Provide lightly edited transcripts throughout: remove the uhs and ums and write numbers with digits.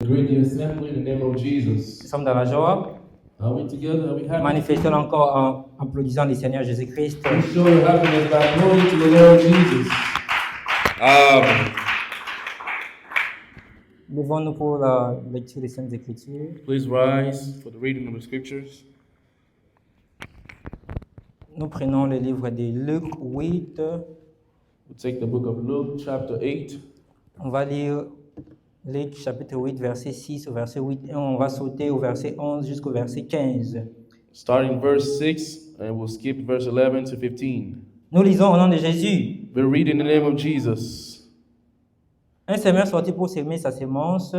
Greet the assembly in the name of Nous Jesus. sommes dans la joie. Are we together? Are we happy? Manifestons encore en applaudissant le Seigneur Jésus-Christ. We show your happiness by pointing to the Lord Jesus. Levons-nous pour la lecture des Saintes Écritures. Please rise for the reading of the scriptures. Nous prenons le livre de Luc 8. We'll take the book of Luke, chapter 8. On va lire Luc chapitre 8, verset 6 au verset 8 et on va sauter au verset 11 jusqu'au verset 15. Starting verse 6, and we'll skip verse 11 to 15. Nous lisons au nom de Jésus. We'll read in the name of Jesus. Un semeur sortit pour semer sa semence.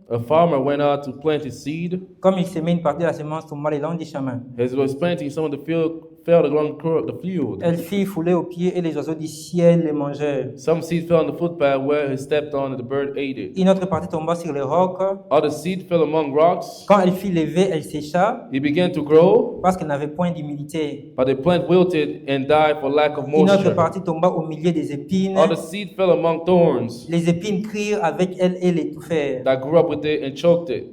A farmer went out to plant his seed. Comme il semait, une partie de la semence tomba le long du chemin. As he was planting, some of the field fell along the field. Elle fit fouler aux pieds et les oiseaux du ciel les mangèrent. Some seed fell on the footpath where he stepped on, and the bird ate it. Une autre partie tomba sur les rocs. Other seed fell among rocks. Quand elle fut levée, elle sécha It began to grow, parce qu'elle n'avait point d'humidité. but the plant wilted and died for lack of Une autre moisture. partie tomba au milieu des épines. Other seed fell among thorns Les épines crirent avec elle et l'étouffèrent. that grew up with it and choked it.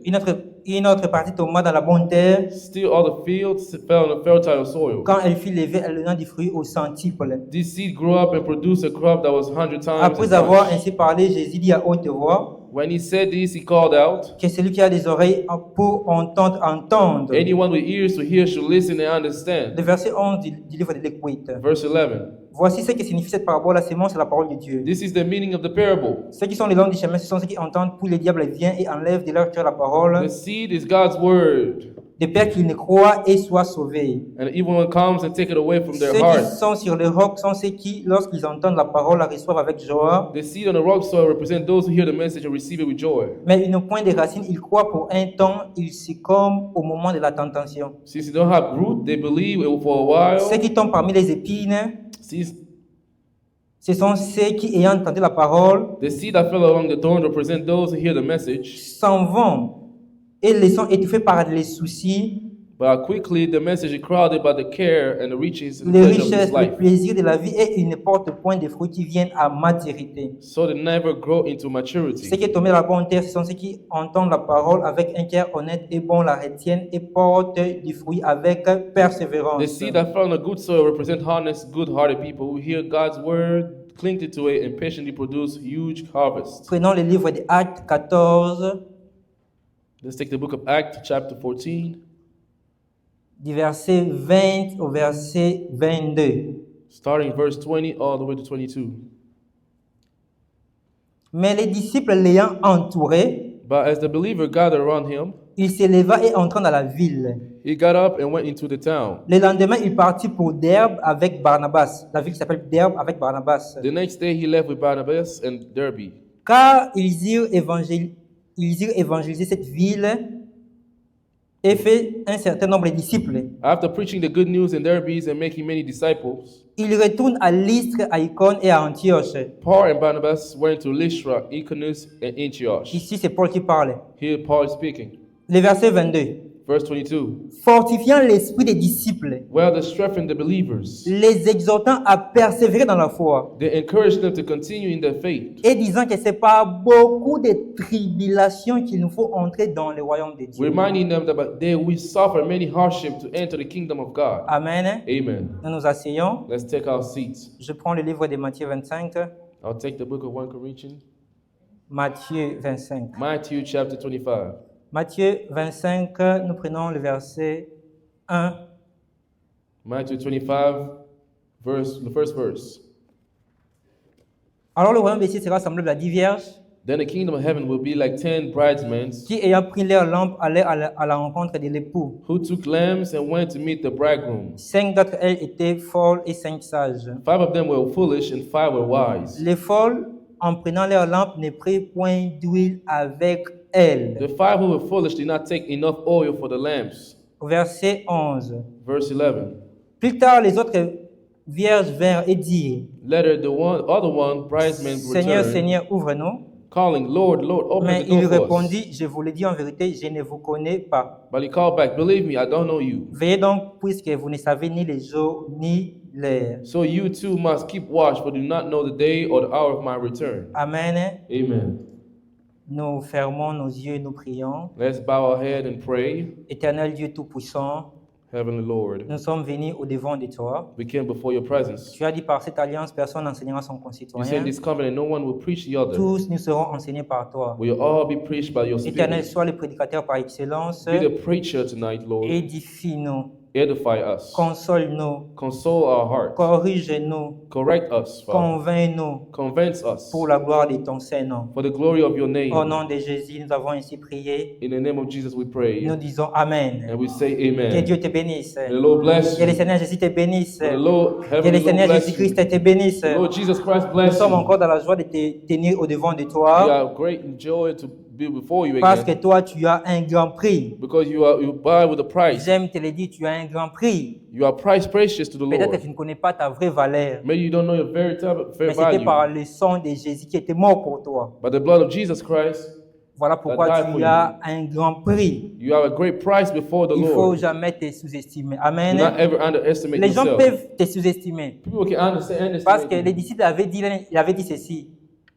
Une autre partie tomba dans la bonne terre. Still, other fields fell on the fertile soil. Quand elle fut levée, elle donna du fruit au centuple. This seed grew up and produced a crop that was 100 times as Après avoir much. ainsi parlé, Jésus dit à haute voix When he said this, he called out, que celui qui a des oreilles pour entendre, entende. anyone with ears to hear should listen and understand. Le verset 11 du livre de Luc 8. Verse 11. Voici ce que signifie cette parabole. La semence, c'est la parole de Dieu. This is the meaning of the parable. Ceux qui sont les longs du chemin, ce sont ceux qui entendent, puis le diable vient et enlève de leur cœur la parole, The seed is God's word, de peur qu'ils ne croient et soient sauvés. and the evil one comes and take it away from Ceux their qui heart. sont sur le roc sont ceux qui, lorsqu'ils entendent la parole, la reçoivent avec joie. The seed on the rock soil represent those who hear the message and receive it with joy. Mais ils n'ont point de racines, ils croient pour un temps, ils succombent au moment de la tentation. Since they don't have root, they believe it for a Ceux while. qui tombent parmi les épines, Since ce sont ceux qui, ayant entendu la parole, the seed that fell along the thorn represent those who hear the message, s'en vont et les sont étouffés par les soucis, but quickly the message is crowded by the care and the riches and les pleasure of richesses, this le life. plaisir de la vie et ils ne portent point de fruits qui viennent à maturité. So they never grow into Ceux maturity. qui tombent dans la bonne terre, ce sont ceux qui entendent la parole avec un cœur honnête et bon, la retiennent et portent du fruit avec The persévérance. seed that fell on the good soil represent honest, good-hearted people who hear God's word, cling to it, and patiently produce huge harvests. Prenons le livre des Actes 14, Let's take the book of Acts, chapter 14, du verset 20 au verset 22. starting verse 20 all the way to 22. Mais les disciples l'ayant entouré, But as the believer gathered around him, il s'éleva et entra dans la ville. he got up and went into the town. Le lendemain, il partit pour Derbe avec Barnabas. La ville s'appelle Derbe avec Barnabas. The next day he left with Barnabas and Derbe, Car ils irent évangéliser cette ville et fait un certain nombre de disciples. after preaching the good news in Derbe and making many disciples. Ils retournent à Lystre, à Icône et à Antioche. Paul and Barnabas went to Lystra, Iconus, and Antioch. Ici, c'est Paul qui parle. Here Paul is speaking. Le verset 22. Verse 22. Fortifiant l'esprit des disciples, Well, they strengthened the believers. les exhortant à persévérer dans la foi, They encouraged them to continue in their faith, et disant que c'est par beaucoup de tribulations qu'il nous faut entrer dans le royaume de Dieu. reminding them that they will suffer many hardships to enter the kingdom of God. Amen. Amen. Nous nous asseyons. Let's take our seats. Je prends le livre de Matthieu 25. I'll take the book of 1 Corinthians. Matthieu 25. Matthew chapter 25. Matthieu 25, nous prenons le verset 1. Matthew 25, the first verse. Alors le royaume des cieux sera semblable à 10 vierges Then the kingdom of heaven will be like 10 bridesmaids qui, ayant pris leur lampe, allaient à la rencontre de l'époux. who took lamps and went to meet the bridegroom. 5 d'entre elles étaient folles et 5 sages. 5 of them were foolish and 5 were wise. Les folles, en prenant leur lampe, ne prirent point d'huile avec elles. The 5 who were foolish did not take enough oil for the lamps. Au verset 11. Verse 11. Plus tard, les autres vierges vinrent et dirent, Later, the other one, bridesmaid, Seigneur, returned, Seigneur, ouvre-nous. calling, Lord, Lord, open Mais the il door for us. répondit, je vous le dis en vérité, je ne vous connais pas. But he called back, believe me, I don't know you. Veillez donc, puisque vous ne savez ni les jours ni l'heure. So you too must keep watch, for do not know the day or the hour of my return. Amen. Amen. Nous fermons nos yeux et nous prions. Let's bow our head and pray. Éternel Dieu Tout-Puissant, Heavenly Lord, nous sommes venus au-devant de toi. we came before your presence. Tu as dit par cette alliance, personne n'enseignera son You say in concitoyen. this covenant, no one will preach the other. Tous nous serons enseignés par toi. We will all be preached by your Éternel, Spirit. sois le prédicateur par excellence. Be the preacher tonight, Lord. Édifie-nous, Edify us. console-nous, Console our hearts. corrige-nous, Correct us, Father. convainc-nous Convince us pour la gloire de ton Saint-Nom. for the glory of your name. Au nom de Jésus, nous avons ainsi prié. In the name of Jesus we pray. Nous disons Amen. And we say Que amen. Dieu te bénisse. May the Lord bless Que le you. Seigneur Jésus te bénisse. May the Lord, Que heavenly le Lord Seigneur bless you. Jésus-Christ te bénisse. The Lord Jesus Christ Nous bless sommes you. encore dans la joie de te tenir au-devant de We toi are great joy to be before you parce que again. toi, tu as un grand prix. Because you buy with a price. J'aime te le dire, tu as un grand prix. You are price precious to the Peut-être que Lord. tu ne connais pas ta vraie valeur, Maybe you don't know your very fair mais c'était par value. le sang de Jésus qui était mort pour toi. But the blood of Jesus Christ, Voilà pourquoi died for tu as un grand prix. you have a great price before the Il ne faut Lord. jamais te sous-estimer. Do Amen. not ever underestimate Les gens yourself. peuvent te sous-estimer People can understand parce que les you. disciples avaient dit ceci.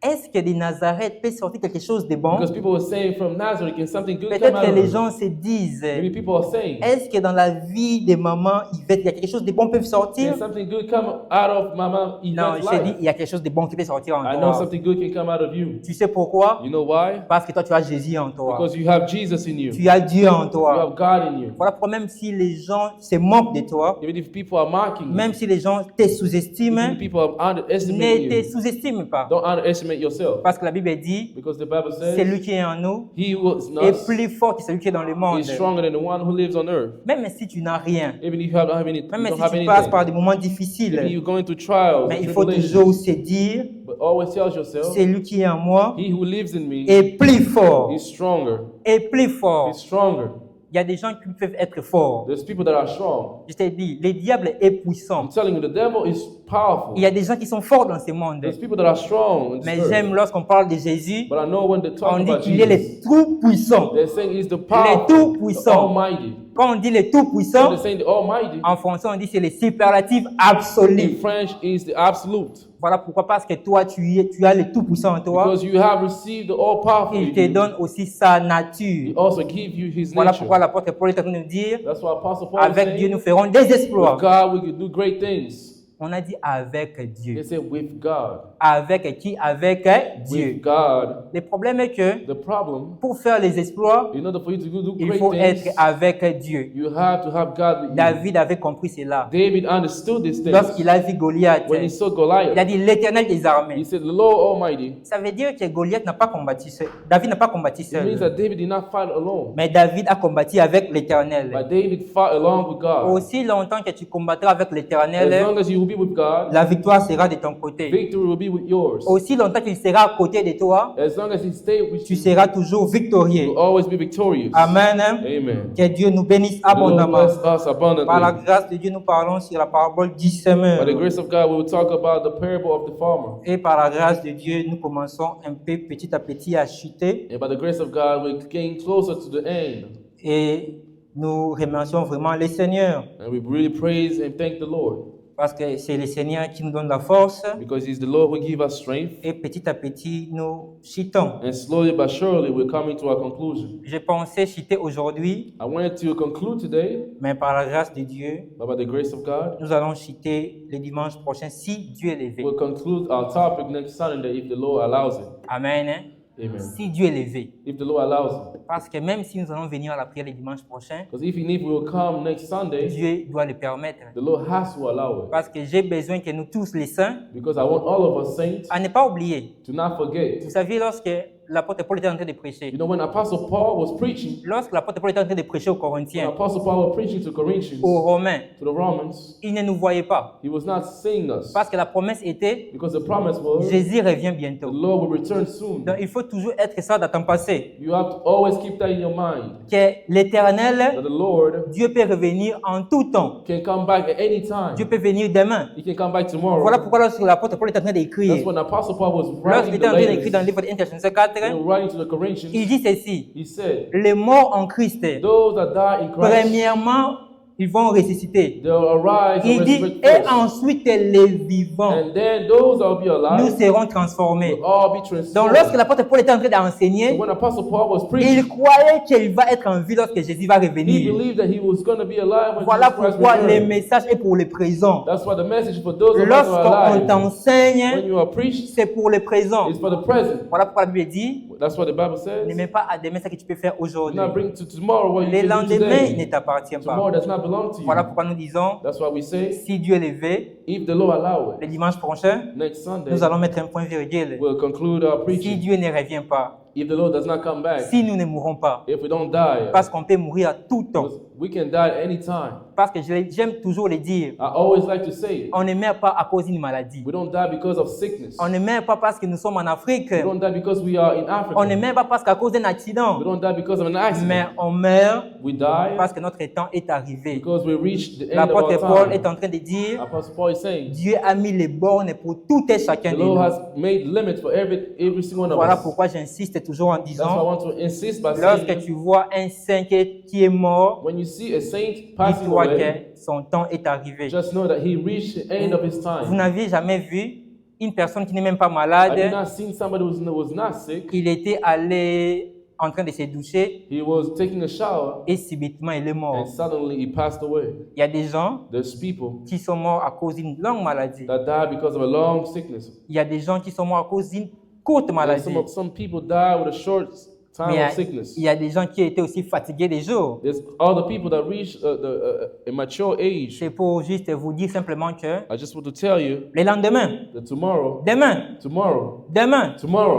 Est-ce que de Nazareth peut sortir quelque chose de bon? Because people were saying from Nazareth, can something good come Peut-être out que of les it? gens se disent, Maybe people are saying, est-ce que dans la vie de maman Yvette, il y a quelque chose de bon qui peut sortir? can something good come out of Mama Non, Yvette's je te dis, life? il y a quelque chose de bon qui peut sortir en I know toi. something good can come out of you. Tu sais pourquoi? You know why? Parce que toi, tu as Jésus en toi. Because you have Jesus in you. Tu as Dieu en You toi. have God in you. Voilà pourquoi même si les gens se moquent de toi, Even if people are mocking you, même si les gens te even sous-estiment, if people are ne underestimating te you, sous-estime pas. don't underestimate yourself. Parce que la Bible dit, Because the Bible says, celui qui est en nous he who is in est us plus fort que celui qui est dans le monde. is stronger than the one who lives on earth. Même si tu n'as rien, Even if you don't have any, you même don't si have tu passes par anything, des moments even difficiles, you're going through trials, mais and il faut tribulations, toujours se dire, but always tell yourself, celui qui est en moi he who lives in me est plus fort, is stronger. est plus fort. He's stronger. Il y a des gens qui peuvent être forts. There's people that are strong. Je t'ai dit, le diable est I'm puissant. telling you, the devil is powerful. Il y a des gens qui sont forts dans ce monde. There's people that are strong in Mais this j'aime earth. lorsqu'on parle de Jésus, But I know when they talk on dit about qu'il est Jesus, le tout-puissant. they're saying he's the Il est powerful, the tout-puissant. almighty. Quand on dit le So tout-puissant, they're saying the almighty. en français on dit c'est le superlatif In absolu. French is the absolute. Voilà pourquoi, parce que toi tu as le tout-puissant en toi, Because you have received the all-powerful. il in te you. donne aussi sa He nature. also give you his Voilà nature. pourquoi l'apôtre Paul est en train de nous dire, That's why Apostle Paul is avec Dieu saying, nous ferons des with exploits. God we can do great things. On a dit avec They Dieu. say with God. Avec qui? Avec Dieu. With God. Le problème est que The problem, pour faire les exploits, in order for you to do il great faut être things, avec Dieu. you have to have God with you. David avait compris cela. David understood these things. Lorsqu'il a vu Goliath, When he saw il a Goliath, dit l'Éternel des he armées. said, the Lord Almighty. Ça veut dire que Goliath n'a pas combattu seul. David n'a pas combattu It means seul. that David did not fight alone. Mais David a combattu avec But l'Éternel. David fought along with God. Aussi longtemps que tu combattras avec As l'Éternel, long as you will be with God, la victoire sera de ton côté. victory will be with yours. Aussi longtemps qu'il sera à côté de toi, As long as he stay with tu you, seras toujours you victorieux. will always be victorious. Amen. Amen. Que Dieu nous bénisse The Lord abondamment. bless us Par la abundantly. grâce de Dieu, nous parlons sur la parabole du semeur. By the grace of God, we will talk about the parable of the farmer. Et par la grâce de Dieu, nous commençons un peu petit à petit à chuter. And by the grace of God, we're getting closer to the end. Et nous remercions vraiment le Seigneur. And we really praise and thank the Lord. Parce que c'est le Seigneur qui nous donne la force. Because He's the Lord who give us strength. Et petit à petit, nous chutons. And slowly but surely, we're coming to our conclusion. Je pensais chuter aujourd'hui, I wanted to conclude today, mais par la grâce de Dieu, but by the grace of God, nous allons chuter le dimanche prochain si Dieu est levé. we'll conclude our topic next Sunday if the Lord allows it. Amen. Amen. Si Dieu est levé. If the Lord allows it. Parce que même si nous allons venir à la prière le dimanche prochain, Because even if we will come next Sunday, Dieu doit le permettre. the Lord has to allow it. Parce que j'ai besoin que nous tous les saints, Because I want all of us saints à ne pas oublier. to not forget. Vous savez, lorsque l'apôtre Paul était en train de prêcher, You know, when Apostle Paul was preaching, lorsque l'apôtre Paul était en train de prêcher aux when Corinthiens, Apostle Paul was preaching to Corinthians, aux Romains, to the Romans, il ne nous voyait pas. he was not seeing us. Parce que la promesse était, Because the promise was, Jésus revient the bientôt. Lord will return soon. Donc il faut toujours être ça dans ton passé. You have to always keep that in your mind. Que l'Éternel, That the Lord Dieu peut revenir en tout temps. can come back at any time. Dieu peut venir demain. He can come back tomorrow. Voilà pourquoi lorsque l'apôtre Paul est en train That's d'écrire, when Apostle Paul was lorsqu'il writing était en the train d'écrire dans le letters. livre de 1 Thessaloniciens 4, He was writing to the Corinthians. il dit ceci, He said, les morts en Christ, those that die in Christ, premièrement, ils vont ressusciter. They'll arise and Il dit, resurrect et first. ensuite les vivants, And then those that will be nous alive serons transformés. will all be Donc transformed. lorsque l'apôtre Paul était en train So d'enseigner, when Apostle Paul was il preaching, croyait qu'il va être en vie lorsque Jésus va he revenir. believed that he was going to be alive when Voilà Jesus Christ pourquoi le returned. message est pour les présents. That's why the message for those of us who Lorsqu'on are alive, when t'enseigne, you are preached, c'est pour les présents. it's for the present. Voilà pourquoi la Bible dit, That's what the Bible ne says. mets pas à demain ce que tu peux faire Do aujourd'hui. not bring to tomorrow what you Le can do lendemain ne today. t'appartient Tomorrow pas. does not belong to Voilà you. pourquoi nous disons, That's why we say, si Dieu le veut, if the Lord allow le it, dimanche prochain, next Sunday, nous allons mettre un point virgule. we'll conclude our Si preaching. Dieu ne revient pas, If the Lord does not come back, si nous ne mourrons pas, if we don't die, parce qu'on peut mourir à tout temps. we can die anytime. Parce que j'aime toujours le dire, I always like to say, on ne meurt pas à cause d'une maladie. we don't die because of sickness. On ne meurt pas parce que nous sommes en Afrique. We don't die because we are in On ne Africa. meurt pas parce qu'à cause d'un accident. We don't die because of an Mais accident. on meurt We die parce que notre temps est arrivé. because we reached the end of L'apôtre our Paul time. est en train de dire, Apostle Paul is saying, Dieu a mis les bornes pour tout et chacun the de Lord nous. has made limits for every single one of Voilà us. pourquoi j'insiste toujours en That's why I disant, want to insist by lorsque saying, tu vois un saint qui est mort, when you see a saint passing dis-toi away, que son temps est arrivé. just know that he reached the end of his Vous time. n'avez jamais vu une personne qui n'est même pas I did malade, not see somebody who was not sick. il était allé en train de se doucher He was taking a shower et subitement il est mort. and suddenly he passed away. Il y a des gens There's people qui sont morts à cause d'une longue maladie. that die because of a long sickness. Il y a des gens qui sont morts à cause d'une courte And maladie. some people die with a short time Mais of sickness. il y a des gens qui étaient aussi fatigués des jours. There's other people that reach a mature age. C'est pour juste vous dire simplement que I just want to tell you le lendemain, that tomorrow demain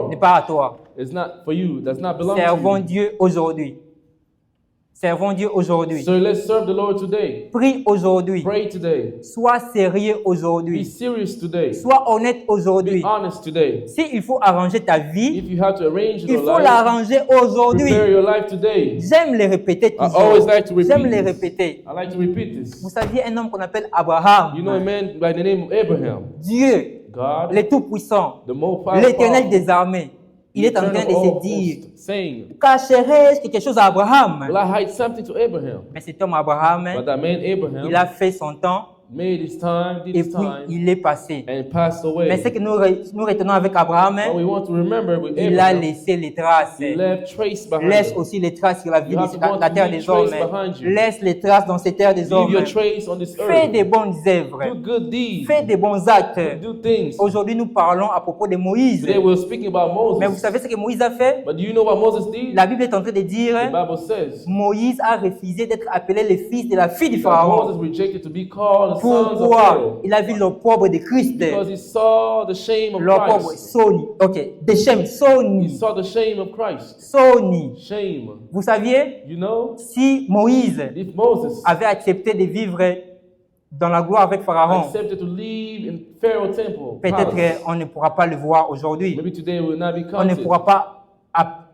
n'est pas à toi. is not for you. Does not belong Servons to you. Dieu aujourd'hui. Servons Dieu aujourd'hui. So let's serve the Lord today. Prie aujourd'hui. Pray today. Sois sérieux Be aujourd'hui. serious today. Sois honnête aujourd'hui. Be honest today. S'il faut arranger ta vie, If you have to arrange il your faut life, l'arranger aujourd'hui. prepare your life today. J'aime les répéter I always toujours. like to repeat J'aime les this. répéter. I like to repeat this. Vous saviez un homme qu'on appelle Abraham, You know a man by the name of Abraham. Dieu, God, le Tout-Puissant, the most powerful, l'Éternel des armées. Il est en train de se dire, saying, cacherai-je quelque chose à Abraham? will I hide something to Abraham? Mais cet homme Abraham, But that man Abraham il a fait son temps made his time, did et his puis time, il est passé. and passed away. Mais ce que nous retenons avec Abraham, What we want to remember with il a Abraham, laissé les traces. he left trace behind Laisse him. aussi les traces sur la vie You de have to go la to terre leave des hommes. trace behind you. Laisse les traces dans ces terres des Leave hommes. your trace on this Fais earth. des bonnes Do œuvres. good deeds. Fais des bons actes. Do things. Aujourd'hui, nous parlons à propos de Moïse. Today we're speaking about Mais vous Moses. savez ce que Moïse a fait? But do you know what Moses did? La Bible est en train de The dire, Bible says Moïse a refusé d'être appelé le fils de la fille du that Pharaon. Moses rejected to be called the sons of Pourquoi? Pharaoh. Il a vu l'opprobre de Christ. Because he saw the shame of L'opprobre, Christ. Sony. Ok, de Shem, He Sony. saw the shame of Christ. Sony. Shame. Vous saviez, You know, si Moïse if Moses avait accepté de vivre dans la gloire avec Pharaon, accepted to live in Pharaoh temple, peut-être palace, on ne pourra pas le voir aujourd'hui. maybe today will not be On ne counted pourra pas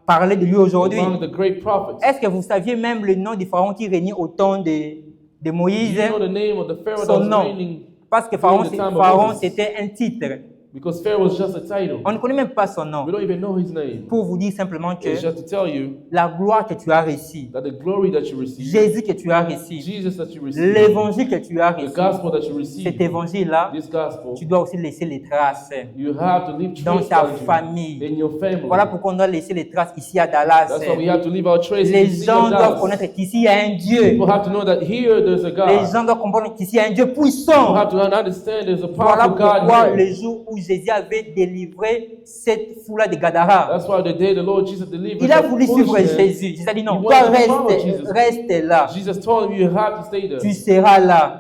parler de lui aujourd'hui. among the great prophets. Est-ce que vous saviez même le nom du Pharaon qui régnait au temps de Moïse? You know the name of the Pharaoh that Son was nom. reigning, Parce que during the time of Pharaon Moses. c'était un titre. because Pharaoh was just a title. On ne connaît même pas son nom. We don't even know his name. Pour vous dire simplement que It's just to tell you la gloire que tu as reçue, that the glory that you receive, Jésus que tu as reçu, Jesus that you receive, l'évangile que tu as the reçu, gospel that you cet receive, évangile-là, this gospel, tu dois aussi laisser les traces you have to leave dans trace ta behind you famille. in your family. Voilà pourquoi on doit laisser les traces ici à Dallas. That's why we have to leave our trace in Les the city gens of doivent Dallas. connaître qu'ici il y a un Dieu. People have to know that here there's a Les God. gens doivent comprendre qu'ici il y a un Dieu People puissant. have to understand there's a Voilà powerful God pourquoi here. le jour où Jésus avait délivré cette foule de Gadara, That's why the day the Lord Jesus delivered il a the voulu foolish suivre man, Jésus. Jésus a dit non, He toi wanted to follow Jesus. reste là. Jesus told him you have to stay there. Tu seras là.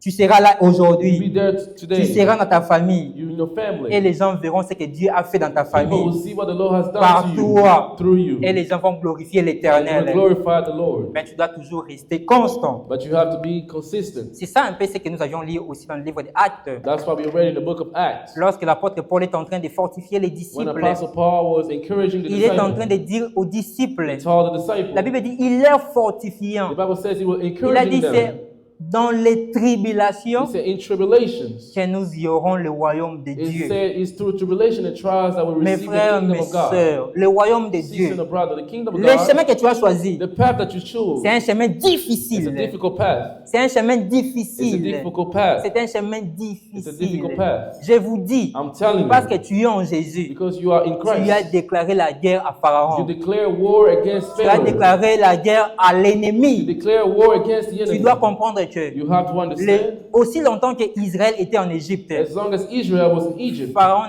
Tu seras là You'll be aujourd'hui. there Tu today. seras dans ta famille. You and your family. Et les gens verront ce que Dieu a fait dans ta People will famille. see what the Lord has done Par to you toi. through you. Et les gens vont glorifier And you will l'Éternel. glorify the Lord. Mais tu dois toujours rester constant. But you have to be consistent. C'est ça un peu ce que nous avions lu aussi dans le livre des Actes. That's why we read in the book of Acts. Lorsque l'apôtre Paul est en train de fortifier les When disciples, Apostle Paul was encouraging the il est en train disciples, de dire aux disciples, he told the disciples, la Bible dit, il est fortifiant. the Bible says he was Il a dit, encouraging them. dans les He tribulations said, in tribulations. que nous y aurons le royaume de It Dieu. said it's through tribulation and trials that we Mes receive the frères, kingdom mes of God. sœurs, le royaume de See, Dieu, son brother, the kingdom of le God, chemin que tu as choisi, the path that you choose, c'est un chemin it's a difficile. difficult path. C'est un chemin It's a difficile. difficult path. C'est un chemin It's a difficile. difficult path. Je vous dis, I'm telling parce que you, tu es en Jésus, because you are in tu as Christ, déclaré la guerre à you Pharaon. declare war against Tu as Pharaoh. déclaré la guerre à You l'ennemi. declare war against the Tu enemy. dois comprendre que You have to understand, aussi longtemps que Israël était en Égypte, as long as Israel was in Egypt, Pharaon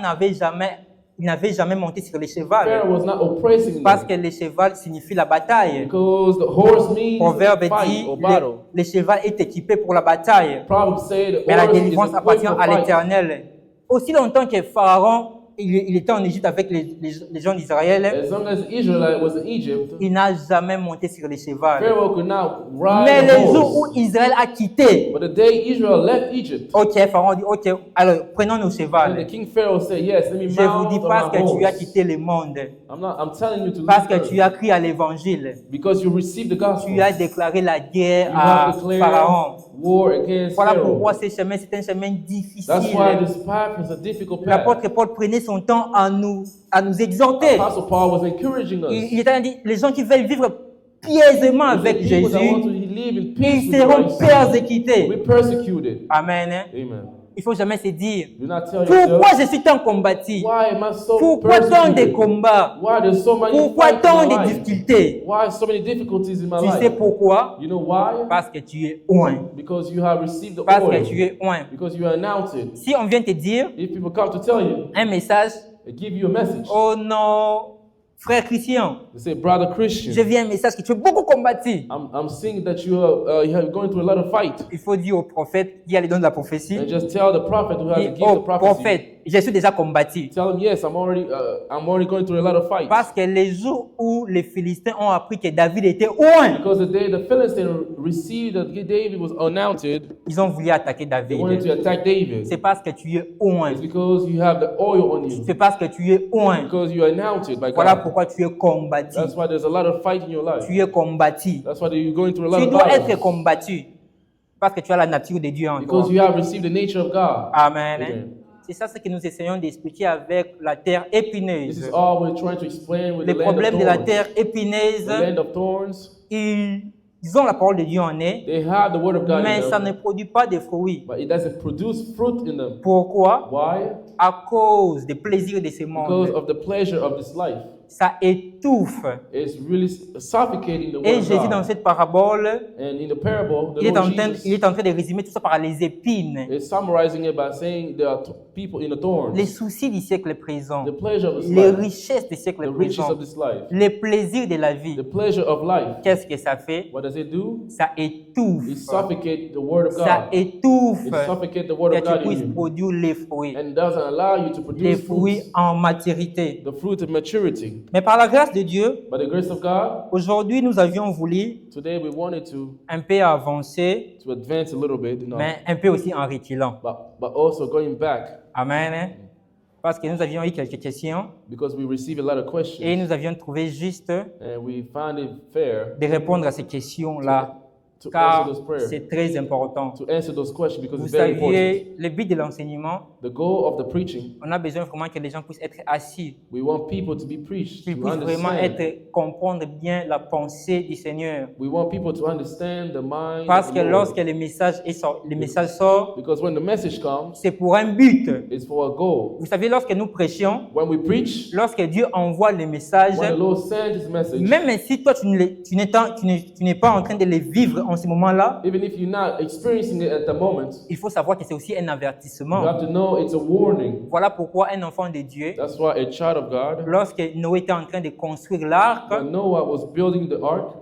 n'avait jamais monté sur le cheval. Pharaoh was not oppressing Parce que them. le cheval signifie la bataille. Because the horse means Proverbe fight dit, or battle. le cheval est équipé pour la bataille. Proverbs say the Mais la horse is délivrance equipped appartient for à fight. l'Éternel. Aussi longtemps que Pharaon il était en Égypte avec les gens d'Israël, As long as Israelite was in Egypt, il n'a jamais monté sur le cheval. Pharaoh could not ride Mais the le jour où horse. Israël a quitté, But the day Israel left Egypt, ok, Pharaon dit, ok, alors prenons nos and the chevaux. king Pharaoh said, "Yes, let me Je vous mount dis on parce my que tu as horse." quitté le monde, I'm telling you to parce leave que tu earth. as cru à l'évangile, Because you received the gospel. tu as déclaré la guerre You à have declared Pharaon. war against Voilà Pharaoh. pourquoi ce chemin, c'est un chemin That's why difficile. this path is a difficult path. L'apôtre Paul prenait son temps à nous exhorter. Apostle Paul was encouraging us. Il était en train de dire, les gens qui veulent vivre pièsement avec The people that want to Jésus, live in peace ils with seront Christ persécutés. will be persecuted. Amen. Amen. Il faut jamais se dire, Do not tell pourquoi yourself, je suis tant combattu? why am I so Pourquoi tant de persecuted? combats? Why there's so many Pourquoi fights tant in my de life? difficultés? Why so many difficulties in my Tu sais life? pourquoi? You know why? Parce que tu es oint. Because you have received the Parce que oil. tu es oint. Because you are announced. Si on vient te dire If people come to tell you, un message, they give you a message. oh non, frère Christian, They say, brother Christian, je viens un message que tu es beaucoup combattu. I'm seeing that you are going through a lot of fight. Il faut dire au prophète qui a les dons de la prophétie, And just tell the prophet who has dit, the gift oh of prophecy. prophète, je suis déjà combattu. Tell him, yes, I'm already going through a lot of fights. Parce que les jours où les Philistins ont appris que David était oint, Because the day the Philistines received that David was announced, ils ont voulu attaquer they wanted David. to attack David. C'est parce que tu es oint. It's because you have the oil on you. C'est parce que tu es oint. Because you are announced by Voilà God. pourquoi tu es combattu. That's why there's a lot of fight in your life. Tu es combattu. That's why you're going through a lot Tu of dois être battles. combattu. Parce que tu as la nature de Dieu en toi. Because you have received the nature of God. Amen. Amen. C'est ça ce que nous essayons d'expliquer avec la terre This épineuse. is all we're trying to explain with Les the land of problèmes de la thorns. terre épineuse, The land of thorns, ils ont la parole de Dieu en eux, they have the word of God mais in ça them, ne produit pas de fruits. but it doesn't produce fruit in them. Pourquoi? Why? À cause des plaisirs de ce Because monde. of the pleasure of this life. Ça étouffe. It's really suffocating the word Et of Jésus, dans God. cette parabole, And in the parable, the il est Lord en train Jesus de résumer tout ça par les épines. is summarizing it by saying there are people in the thorns. Les soucis du siècle présent, The pleasure of this les life, richesses du the siècle riches présent, of this life, les plaisirs de la vie. the pleasure of life. Qu'est-ce que ça fait? What does it do? Ça étouffe. It suffocates the word of Ça God. étouffe It suffocates the word que of tu God in puisses you. produire les fruits. And doesn't allow you to Les produce fruits fruits, en maturité. the fruit of maturity. Mais par la grâce de Dieu, By the grace of God, aujourd'hui, nous avions voulu today we wanted to un peu avancer, advance a little bit, mais un peu aussi en reculant. but also going back Amen. Parce que nous avions eu quelques questions because we receive a lot of et questions nous avions trouvé juste and we find it fair de répondre à ces questions-là, to car answer those prayers, c'est très important. to answer those questions because Vous it's very important. saviez, le but de l'enseignement, The goal of the preaching, on a besoin vraiment que les gens puissent être assis, we want people to be preached, qu'ils to puissent vraiment understand. comprendre bien la pensée du Seigneur. We want people to understand the mind Parce of que the Lord. lorsque le message sort, Because when the message comes, c'est pour un but. it's for a goal. Vous savez, lorsque nous prêchons, When we preach, lorsque Dieu envoie le message, when the Lord sends His message, même si toi tu n'es pas en train de le vivre en ce moment-là, even if you're not experiencing it at the moment, il faut savoir que c'est aussi un you avertissement. have to know it's a warning. Voilà pourquoi un enfant de Dieu, That's why a child of God, lorsque Noé était en train de construire l'arc, when Noah was building the ark,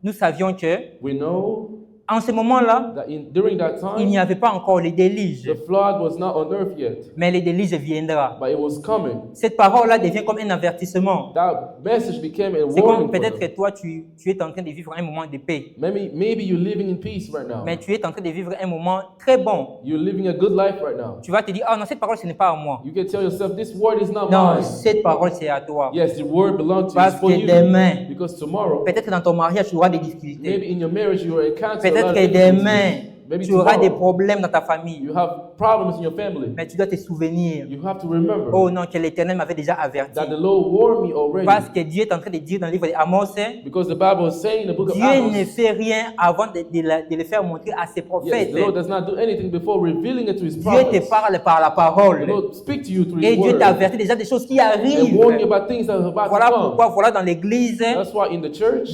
nous savions que we know en ce moment-là, that during that il n'y time, avait pas encore le déluge, the flood was not on earth yet, mais le déluge viendra. but it was coming. Cette parole-là devient comme un avertissement. That message became a C'est warning comme for peut-être que them. toi, tu es en train de vivre un moment de paix, Maybe you're living in peace right now. mais tu es en train de vivre un moment très bon. You're living a good life right now. Tu vas te dire, ah non, cette parole, ce n'est pas à moi. You can tell yourself, this word is not Non, mine. cette parole, c'est à toi. Yes, the word belongs to you. Parce It's for que you. demain, Because tomorrow, peut-être que dans ton mariage, tu auras des difficultés. maybe in your marriage, you will encounter a lot Peut-être of que difficulties. demain, Maybe Tu auras des tomorrow problèmes dans ta famille. you have problems in your family. Mais tu dois te souvenir. You have to remember Oh non, que l'Éternel m'avait déjà averti. that the Lord warned me already. Parce que Dieu est en train de dire dans le livre d'Amos, Because the Bible is saying in the book of Dieu ne Amos, fait rien avant de le faire montrer à ses yes, prophètes. the Lord does not do anything before revealing it to his Dieu te prophets. parle par la The parole. Lord speak to you through Et his Dieu word t'avertit déjà des choses qui and warn you arrivent. about things that are about Voilà to come. pourquoi, voilà dans l'église, That's why in the church,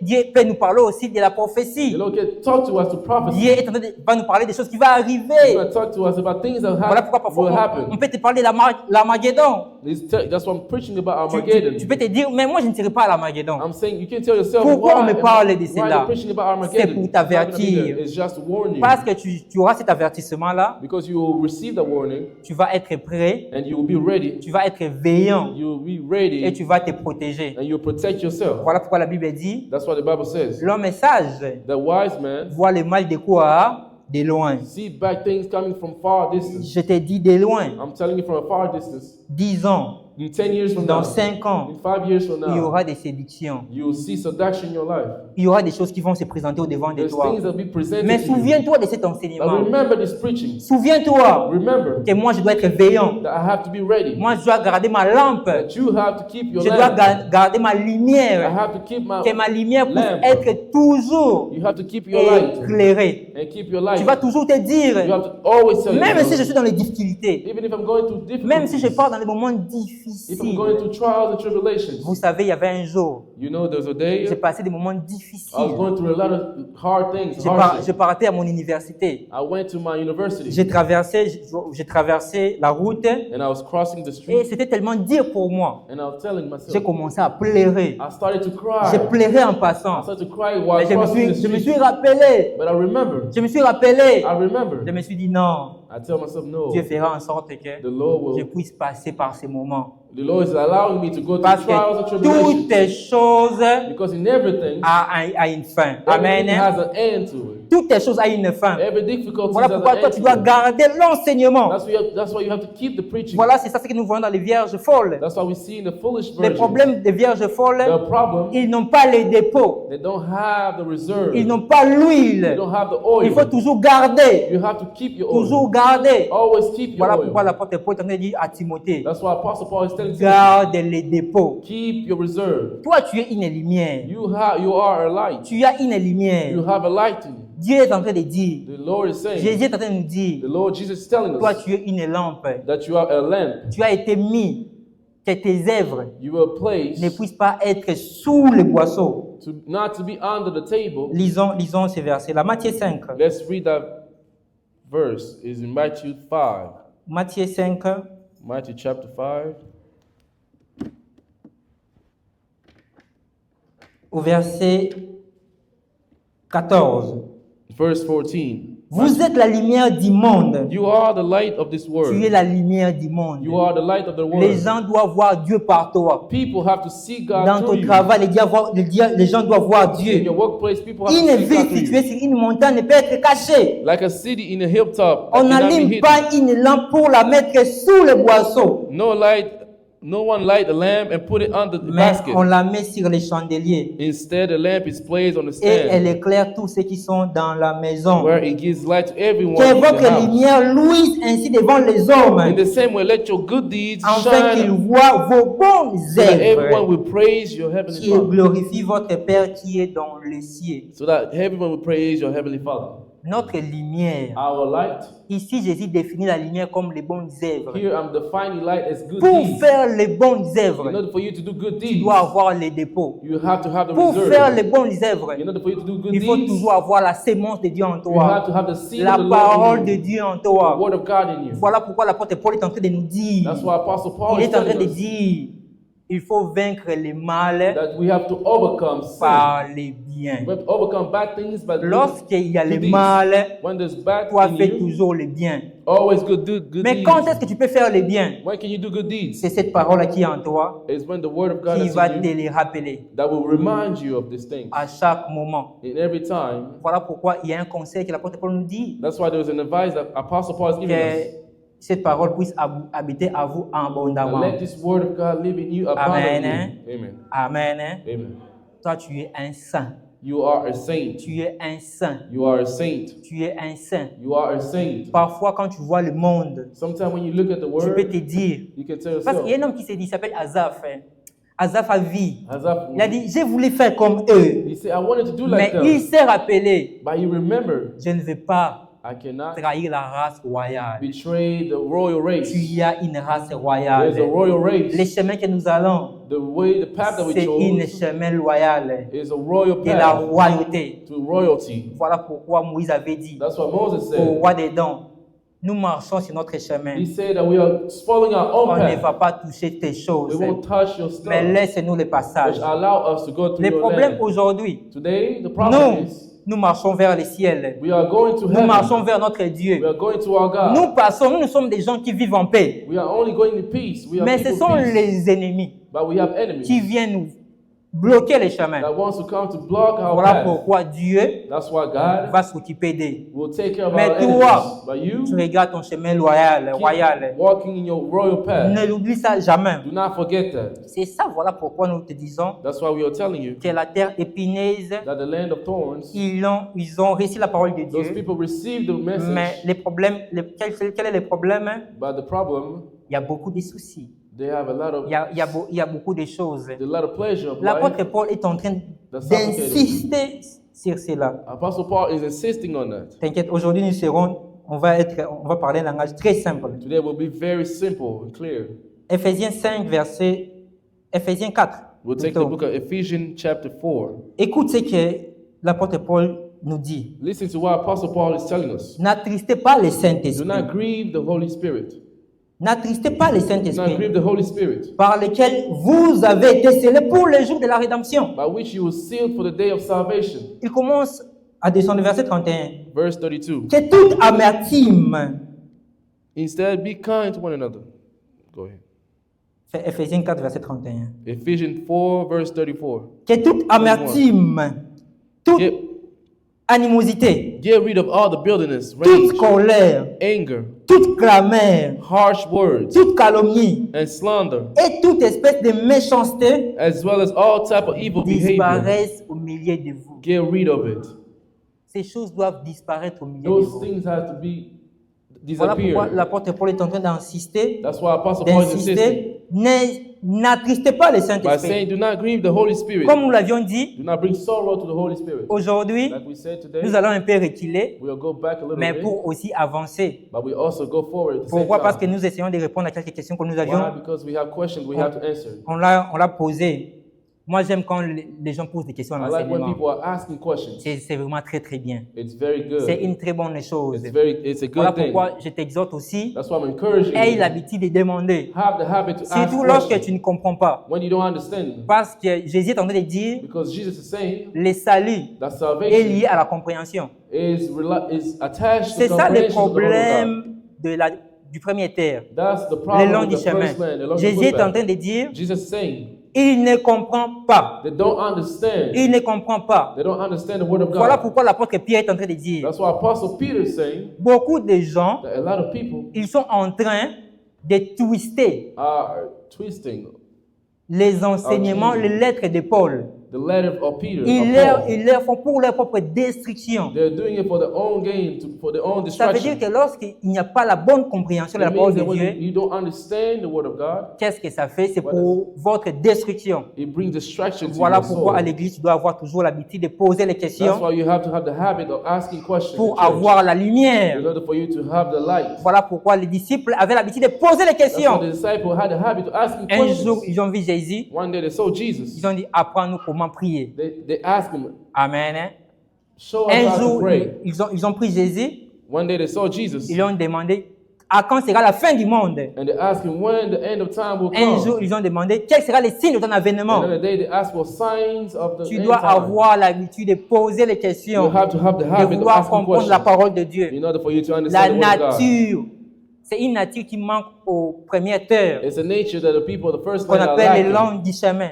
Dieu peut nous parler aussi de la the prophétie. Lord can talk to us to prophecy. Dieu est en train va nous parler des choses qui vont He's arriver. going to talk to us about things that Voilà pourquoi will parfois on happen. peut te parler de l'Armageddon. That's why I'm preaching about Tu Armageddon. peux te dire, mais moi je ne serai pas à l'Armageddon. I'm saying you can tell yourself Pourquoi on me why parle de why cela? you're preaching about Armageddon. C'est pour It's not gonna be t'avertir. there. It's just to warn you. Parce que tu auras cet avertissement-là, Because you will receive the warning tu vas être prêt, and you will be ready. tu vas être veillant You will be et ready tu vas te protéger. and you'll protect yourself. Voilà pourquoi la Bible dit, That's what the Bible says. l'homme est sage, The wise man voit le mal de quoi? De loin. see back things coming from far distance. Je te dis de loin. I'm telling you from a far distance. 10 ans, In 10 years from dans now, 5 ans, in 5 years from il y now, aura des séductions. you will see seduction in your life. Il y aura des choses qui vont se présenter au devant de There's toi. things that will be presented Mais to you. souviens-toi de cet But enseignement. remember this preaching. Souviens-toi Remember que moi je dois être veillant. that I have to be ready. Moi je dois garder ma lampe. That you have to keep your Je dois lamp. garder ma I lumière. have to keep my Que ma lumière puisse lamp. être toujours You have to keep your light éclairée. and keep your Tu light. vas toujours te You dire, have to always tell même si je yourself, suis dans les difficultés, even if I'm going through même si je difficulties, pars dans les moments if I'm difficiles. going through trials and tribulations. Vous savez, il y avait un jour, You know, there's a day j'ai passé des moments I was difficiles. going through a lot of hard things, Je hardships. partais à mon université. I went to my university J'ai traversé la route et and I was crossing the street c'était tellement dur pour moi. and I was telling J'ai myself, commencé à pleurer. I started to cry. J'ai pleuré en I passant. started to cry while Mais crossing the je me suis street. rappelé. But I remember, Je me suis rappelé. I remember. Je me suis dit non, I tell myself, no, Dieu fera en sorte que the Lord je will. puisse passer par ces moments. The Lord is allowing me to go through Parce trials and que tribulations toutes les choses because in everything, a une fin. everything Amen. has an end to it. Toutes les choses ont une fin. Every difficulty Voilà has pourquoi an toi end tu to dois it. garder l'enseignement. That's why you have to keep the preaching. Voilà, c'est ça ce que nous voyons dans les vierges folles. That's why we see in the foolish Les version. problèmes des vierges folles, The problem, ils n'ont pas les dépôts. they don't have the reserve. Ils n'ont pas They l'huile. don't have the Il faut oil. toujours garder. You have to keep your oil. Toujours garder. Always keep your Voilà pourquoi oil. l'apôtre Paul est en train de dire à Timothée, That's why Apostle Paul is telling Timothy, garde les dépôts. keep your reserve. Toi, tu es une lumière. You are a light. Tu as une lumière. You have a light in you. Dieu est en train de dire, The Lord is saying, Jésus est en train de nous the dire, Lord Jesus is telling toi, us tu es une lampe. that you are a lamp. Tu as été mis, que tes œuvres You were placed ne puissent pas être sous les boisseaux. not to be under the table. Lisons ces versets-là. Matthieu 5. Let's read that verse. It's in Matthew 5. Matthieu 5, Matthew chapter 5. au verset 14. Verse 14. Vous êtes la lumière du monde. You are the light of this Tu es world. la lumière du monde. You are the light of the Les world. gens doivent voir Dieu par toi. People have to see God Dans through ton you. travail, les gens doivent voir In Dieu. your workplace, people have Une to see God ville through située you. sur une montagne ne peut être cachée. Like a city in a hilltop. that On cannot be n'allume hidden. pas une lampe pour la mettre sous le boisseau, No one light a lamp and put it under the mais basket. on la met sur les chandeliers Instead, the lamp is placed on the et elle stand éclaire tous ceux qui sont dans la maison. where it gives light to everyone Que in the votre house. lumière luise ainsi devant les In hommes, the same way, let your good deeds afin qu'ils shine voient vos bonnes so that everyone œuvres will praise your heavenly qui Father. glorifient votre Père qui est dans les cieux. So that everyone will praise your heavenly Father. Notre lumière. Our light. Ici, Jésus définit la lumière comme les bonnes œuvres. Here I'm defining light as good Pour deeds. faire les bonnes In œuvres, order for you to do good tu deeds, dois avoir les dépôts. you have to have the Pour faire les reserve. bonnes œuvres, In order for you to do good il faut deeds, toujours avoir la sémence de Dieu en you have toi, to have the seed la of the Lord parole in de you, Dieu en the toi. word of God in you. Voilà pourquoi l'apôtre Paul est en train de nous dire, That's why Apostle Paul il is est en train telling de us dire, il faut vaincre le mal that we have to overcome sin. par les biens. We have to overcome bad things by doing Lorsqu'il y a good le deeds. mal, When there's bad toi in fais you, toujours le bien. always do good Mais deeds. quand est-ce que tu peux faire le bien? When can you do good deeds? C'est cette parole qui est en toi It's when the word of God qui is va in te you les rappeler that will remind you of these things. à chaque moment. In every time. Voilà pourquoi il y a un conseil que l'apôtre Paul nous dit, That's why there's an advice that Apostle Paul is giving us. que cette parole puisse habiter à vous And abondamment. let this word of God live in you Amen. abundantly. Amen. Amen. Amen. Toi, tu es un saint. You are a saint. Tu es un saint. You are a saint. Tu es un saint. You are a saint. Parfois, quand tu vois le monde, Sometimes when you look at the tu word, peux te dire, you can tell parce qu'il y a yourself, un homme qui s'est dit, il s'appelle Azaph. Azaph a vie. Asaph, Il a dit, j'ai voulu faire comme eux, he said, I wanted to do mais like il them, s'est rappelé, but you remember, je ne vais pas I cannot trahir la race royale. betray the royal race. Tu y as une race There's royale. a royal Les race. chemins que nous allons, The path that we c'est une chose chemin loyal is a royal de la path royauté. to royalty. Voilà pourquoi Moïse avait dit That's what Moses au said. roi des dons, nous marchons sur notre chemin. He said that we are following our On own ne path. va pas toucher tes We choses, won't touch your mais stuff, laisse-nous le passage. which allow us to go through Les your problèmes land. aujourd'hui, Today, the problem is nous marchons vers le ciel. we are going to Nous marchons heaven. vers notre We Dieu. are going to our God. Nous sommes des gens qui vivent en paix. We are only going in peace. We are Mais ce people sont peace. les ennemis But we have qui enemies viennent nous bloquer les chemins. that wants to come to block our Voilà path. pourquoi Dieu That's why God va s'occuper d'eux. will take care of Mais our toi, enemies. But you Tu regardes ton chemin royal. keep walking in your royal path. Ne l'oublie ça jamais. Do not forget that. C'est ça, voilà pourquoi nous te disons That's why we are telling you que la terre épineuse, that the land of thorns, ils ont reçu la parole de those Dieu. people receive the Mais message, les problèmes, quel est le problème? but the problem, Il y a beaucoup de soucis. they have a lot of Il y a beaucoup de choses. pleasure of life. L'apôtre Paul est en train d'insister sur cela. Apostle Paul is insisting on that. T'inquiète, aujourd'hui on va parler un langage très simple. Today will be very simple and clear. Éphésiens 4. We'll take the plutôt. book of Ephesians chapter 4. Écoute ce que l'apôtre Paul nous dit. Listen to what Apostle Paul is telling us. N'attristez pas le Do Saint-Esprit. not grieve the Holy Spirit. N'attristez pas le Do not Saint-Esprit grieve the Holy Spirit, par lequel vous avez été scellés pour le jour de la rédemption. by which you were sealed for the day of salvation. Il commence à descendre verset 31. Verse 32. Que toute amertume, Instead, be kind to one another. Go ahead. c'est Éphésiens 4 verset 31. Ephesians 4, verse 34. Que toute amertume, toute Get, animosité, get rid of all the bitterness, toute rage, colère, anger, toute clameur, harsh words, toute calomnie and slander, et toute espèce de méchanceté as well as all type of evil behavior. disparaissent au milieu de vous. Get rid of it. Ces choses doivent disparaître au milieu de Those vous. things have to be Voilà pourquoi disappear. l'apôtre Paul est en train d'insister, That's why Apostle Paul is insisting n'attristez pas le by Saint-Esprit. saying, do not grieve the Holy Spirit. Comme nous l'avions dit, Do not bring sorrow to the Holy Spirit. aujourd'hui, Like we said today, nous allons un peu reculer, we'll go back a little mais bit, pour aussi avancer. but we also go forward at the same Pourquoi? Parce que time. nous essayons de répondre à quelques questions que nous Why? avions. Because we have questions we have to answer. On l'a posé. Moi, j'aime quand les gens posent des questions à I like when l'enseignement. people are asking questions. C'est vraiment très, très bien. It's very C'est good. une très bonne chose. It's a Voilà good thing. pourquoi je t'exhorte aussi. That's why I'm encouraging Aie you. l'habitude de demander. Have the habit to ask Surtout lorsque questions tu ne comprends pas. when you don't understand. Parce que Jésus est en train de dire, Because Jesus is saying le salut that est salvation lié à la compréhension. is attached to C'est ça le comprehension of the Word of God. problème du premier terre, That's the le problem long with du the chemin. first man, the long Jésus est en footpath. train de dire, Jesus is saying il ne comprend pas. they don't understand. Il ne comprend pas. They don't understand the Word of Voilà God. pourquoi l'apôtre Pierre est en train de dire, That's why Apostle Peter is saying beaucoup de gens, that a lot of people ils sont en train de twister are twisting les enseignements, Jesus. les lettres de Paul. the letter of Peter. Ils Of Paul. leur font pour leur propre destruction. They're doing it for their own gain, for their own Ça veut dire distraction. que lorsqu'il n'y a pas la bonne compréhension de la It parole means de that when Dieu, you don't understand the Word of God, qu'est-ce que ça fait? C'est pour votre destruction. it brings distraction to Voilà your pourquoi à soul. l'église, tu dois avoir toujours l'habitude de poser les That's questions why you have to have the habit of asking questions in pour church, avoir la in lumière. order for you to have the light. Voilà pourquoi les disciples avaient l'habitude de poser les That's why questions. the disciples had the habit of asking Un jour, questions. ils ont vu Jésus. One day they saw Jesus. Ils ont dit, apprends-nous comment prier. They asked him, Amen. Hein? show us Un how to jour, pray. ils ont pris Jésus. One day they saw Jesus Ils lui ont demandé, à quand sera la fin du monde? and they asked him when the end of time will Un jour, come. ils ont demandé, quel sera le signe de ton avènement? Another day they asked for signs of the Tu end dois time. avoir l'habitude de poser les You questions, have to have the de habit of vouloir asking comprendre la questions parole de Dieu. in order for you to La understand the Word of God. nature, c'est une nature qui manque aux premières terres, It's a nature that the people of the first qu'on land are appelle les lacking. langues du chemin.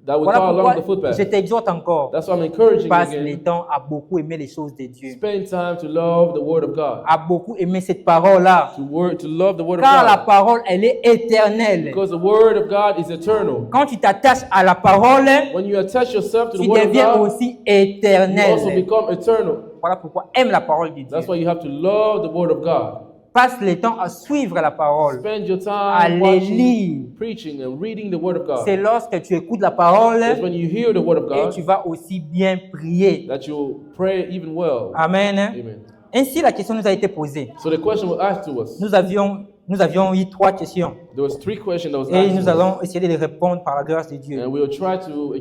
that we Voilà call along the pourquoi footpath. je t'exhorte encore. That's why I'm encouraging you Passe le again. temps à beaucoup aimer les choses de Dieu. Spend time to love the Word of God. À beaucoup aimer cette parole-là. To love the Word of Car la God. parole, elle est éternelle. Because the Word of God is eternal. Quand tu t'attaches à la parole, When you attach yourself to the tu Word of deviens God, aussi you also éternel. become eternal. Voilà pourquoi aime la parole de Dieu. That's why you have to love the Word of God. Passe le temps à suivre la parole. Spend your À time les watching, lire. preaching, and reading the Word of C'est God. lorsque tu écoutes la parole It's when you hear the Word of et tu God vas aussi bien prier. that you'll pray even well. Amen. Amen. Ainsi, la question nous a été posée. So the question was asked to us. Nous avions eu 3 questions There was 3 questions that was et asked nous to us. allons essayer de les répondre par la grâce de Dieu. And we will try to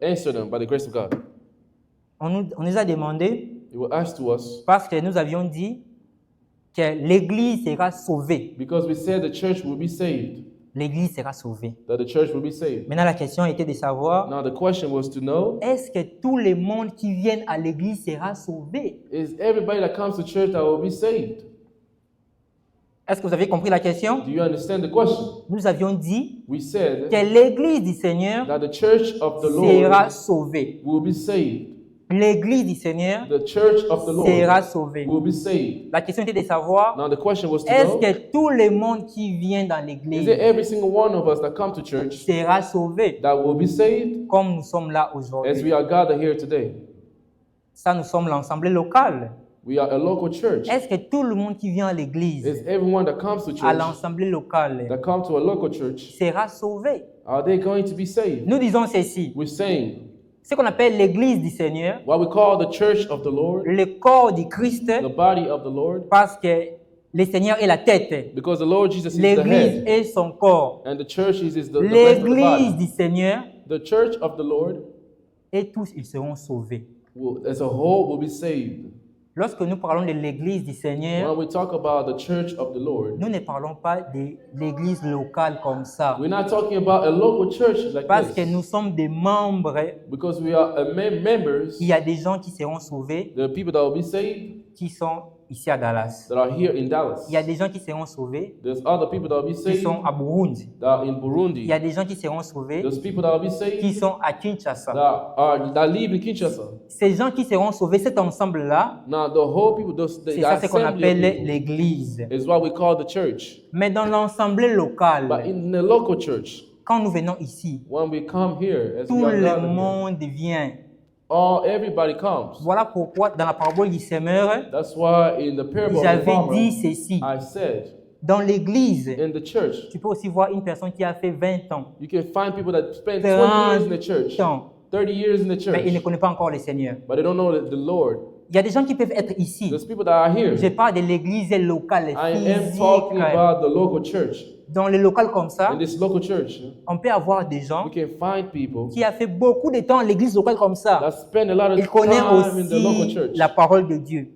answer them by the grace of God. On nous a demandé, It was asked to us parce que nous avions dit que l'Église sera sauvée. because we said the church will be saved. L'Église sera sauvée. That the church will be saved. Maintenant, la question était de savoir, Now the question was to know, est-ce que tout le monde qui vient à l'Église sera sauvé? is everybody that comes to church that will be saved? Est-ce que vous avez compris la question? Do you understand the question? Nous avions dit We said que l'Église du Seigneur that the church of the sera Lord sauvée. will be saved. L'Église du Seigneur The church of the sera Lord sauvée. will be saved. La question était de savoir, Now the question was to est-ce know, que tout le monde qui vient dans is l'Église it every single one of us that come to church sera sauvé that will be saved comme nous sommes là as aujourd'hui? we are gathered here today? Ça, nous sommes l'Assemblée locale. We are a local church. Est-ce que tout le monde qui vient à l'Église, Is everyone that comes to à church, l'Assemblée locale, that come to a local church, sera sauvé? are they going to be saved? Nous disons ceci. We're saying Ce qu'on appelle l'Église du Seigneur, what we call the church of the Lord, le corps du Christ, the body of the Lord, parce que le Seigneur est la tête. because the Lord Jesus is the L'Église head, est son corps. and the church is the rest of the L'Église body. du Seigneur, The church of the Lord, et tous ils seront sauvés. as a whole, will be saved. Lorsque nous parlons de l'Église du Seigneur, When we talk about the church of the Lord, nous ne parlons pas de l'Église locale comme ça. we're not talking about a local church like Parce que this, nous sommes des membres. because we are members. Il y a des gens qui seront sauvés, There are people that will be saved qui sont ici à Dallas. that are here in Dallas. Il y a des gens qui seront sauvés, There's other people that will be qui saved sont à Burundi. that are in Il Burundi. y a des gens qui seront sauvés, There's people that will be saved qui sont à Kinshasa. that live in Kinshasa. Ces gens qui seront sauvés, cet ensemble-là, Now the whole people, the c'est ça ce qu'on assembly of appelle people l'Église. is what we call the church. Mais dans l'assemblée locale, But in the local church, quand nous venons ici, when we come here, as tout we are le gathered here, monde vient. everybody comes. Voilà pourquoi dans la parabole du semeur, That's why in the parable of the j'avais dit farmer, ceci. I said, Dans l'église, in the church, tu peux aussi voir une personne qui a fait 20 ans, you can find people that spend 20 years in the 30 church, ans, 30 years in the mais il ne church, connaît pas encore le Seigneur. but they don't know the Lord. Il y a des gens qui peuvent être ici. There's people that are here. Je parle de l'église locale, I am talking physique. about the local church. Dans les locales comme ça, In this local church, on peut avoir des gens we can find people qui ont fait beaucoup de temps à l'église locale comme ça. that spend a lot of Il connaît time in the local aussi church, la parole de Dieu.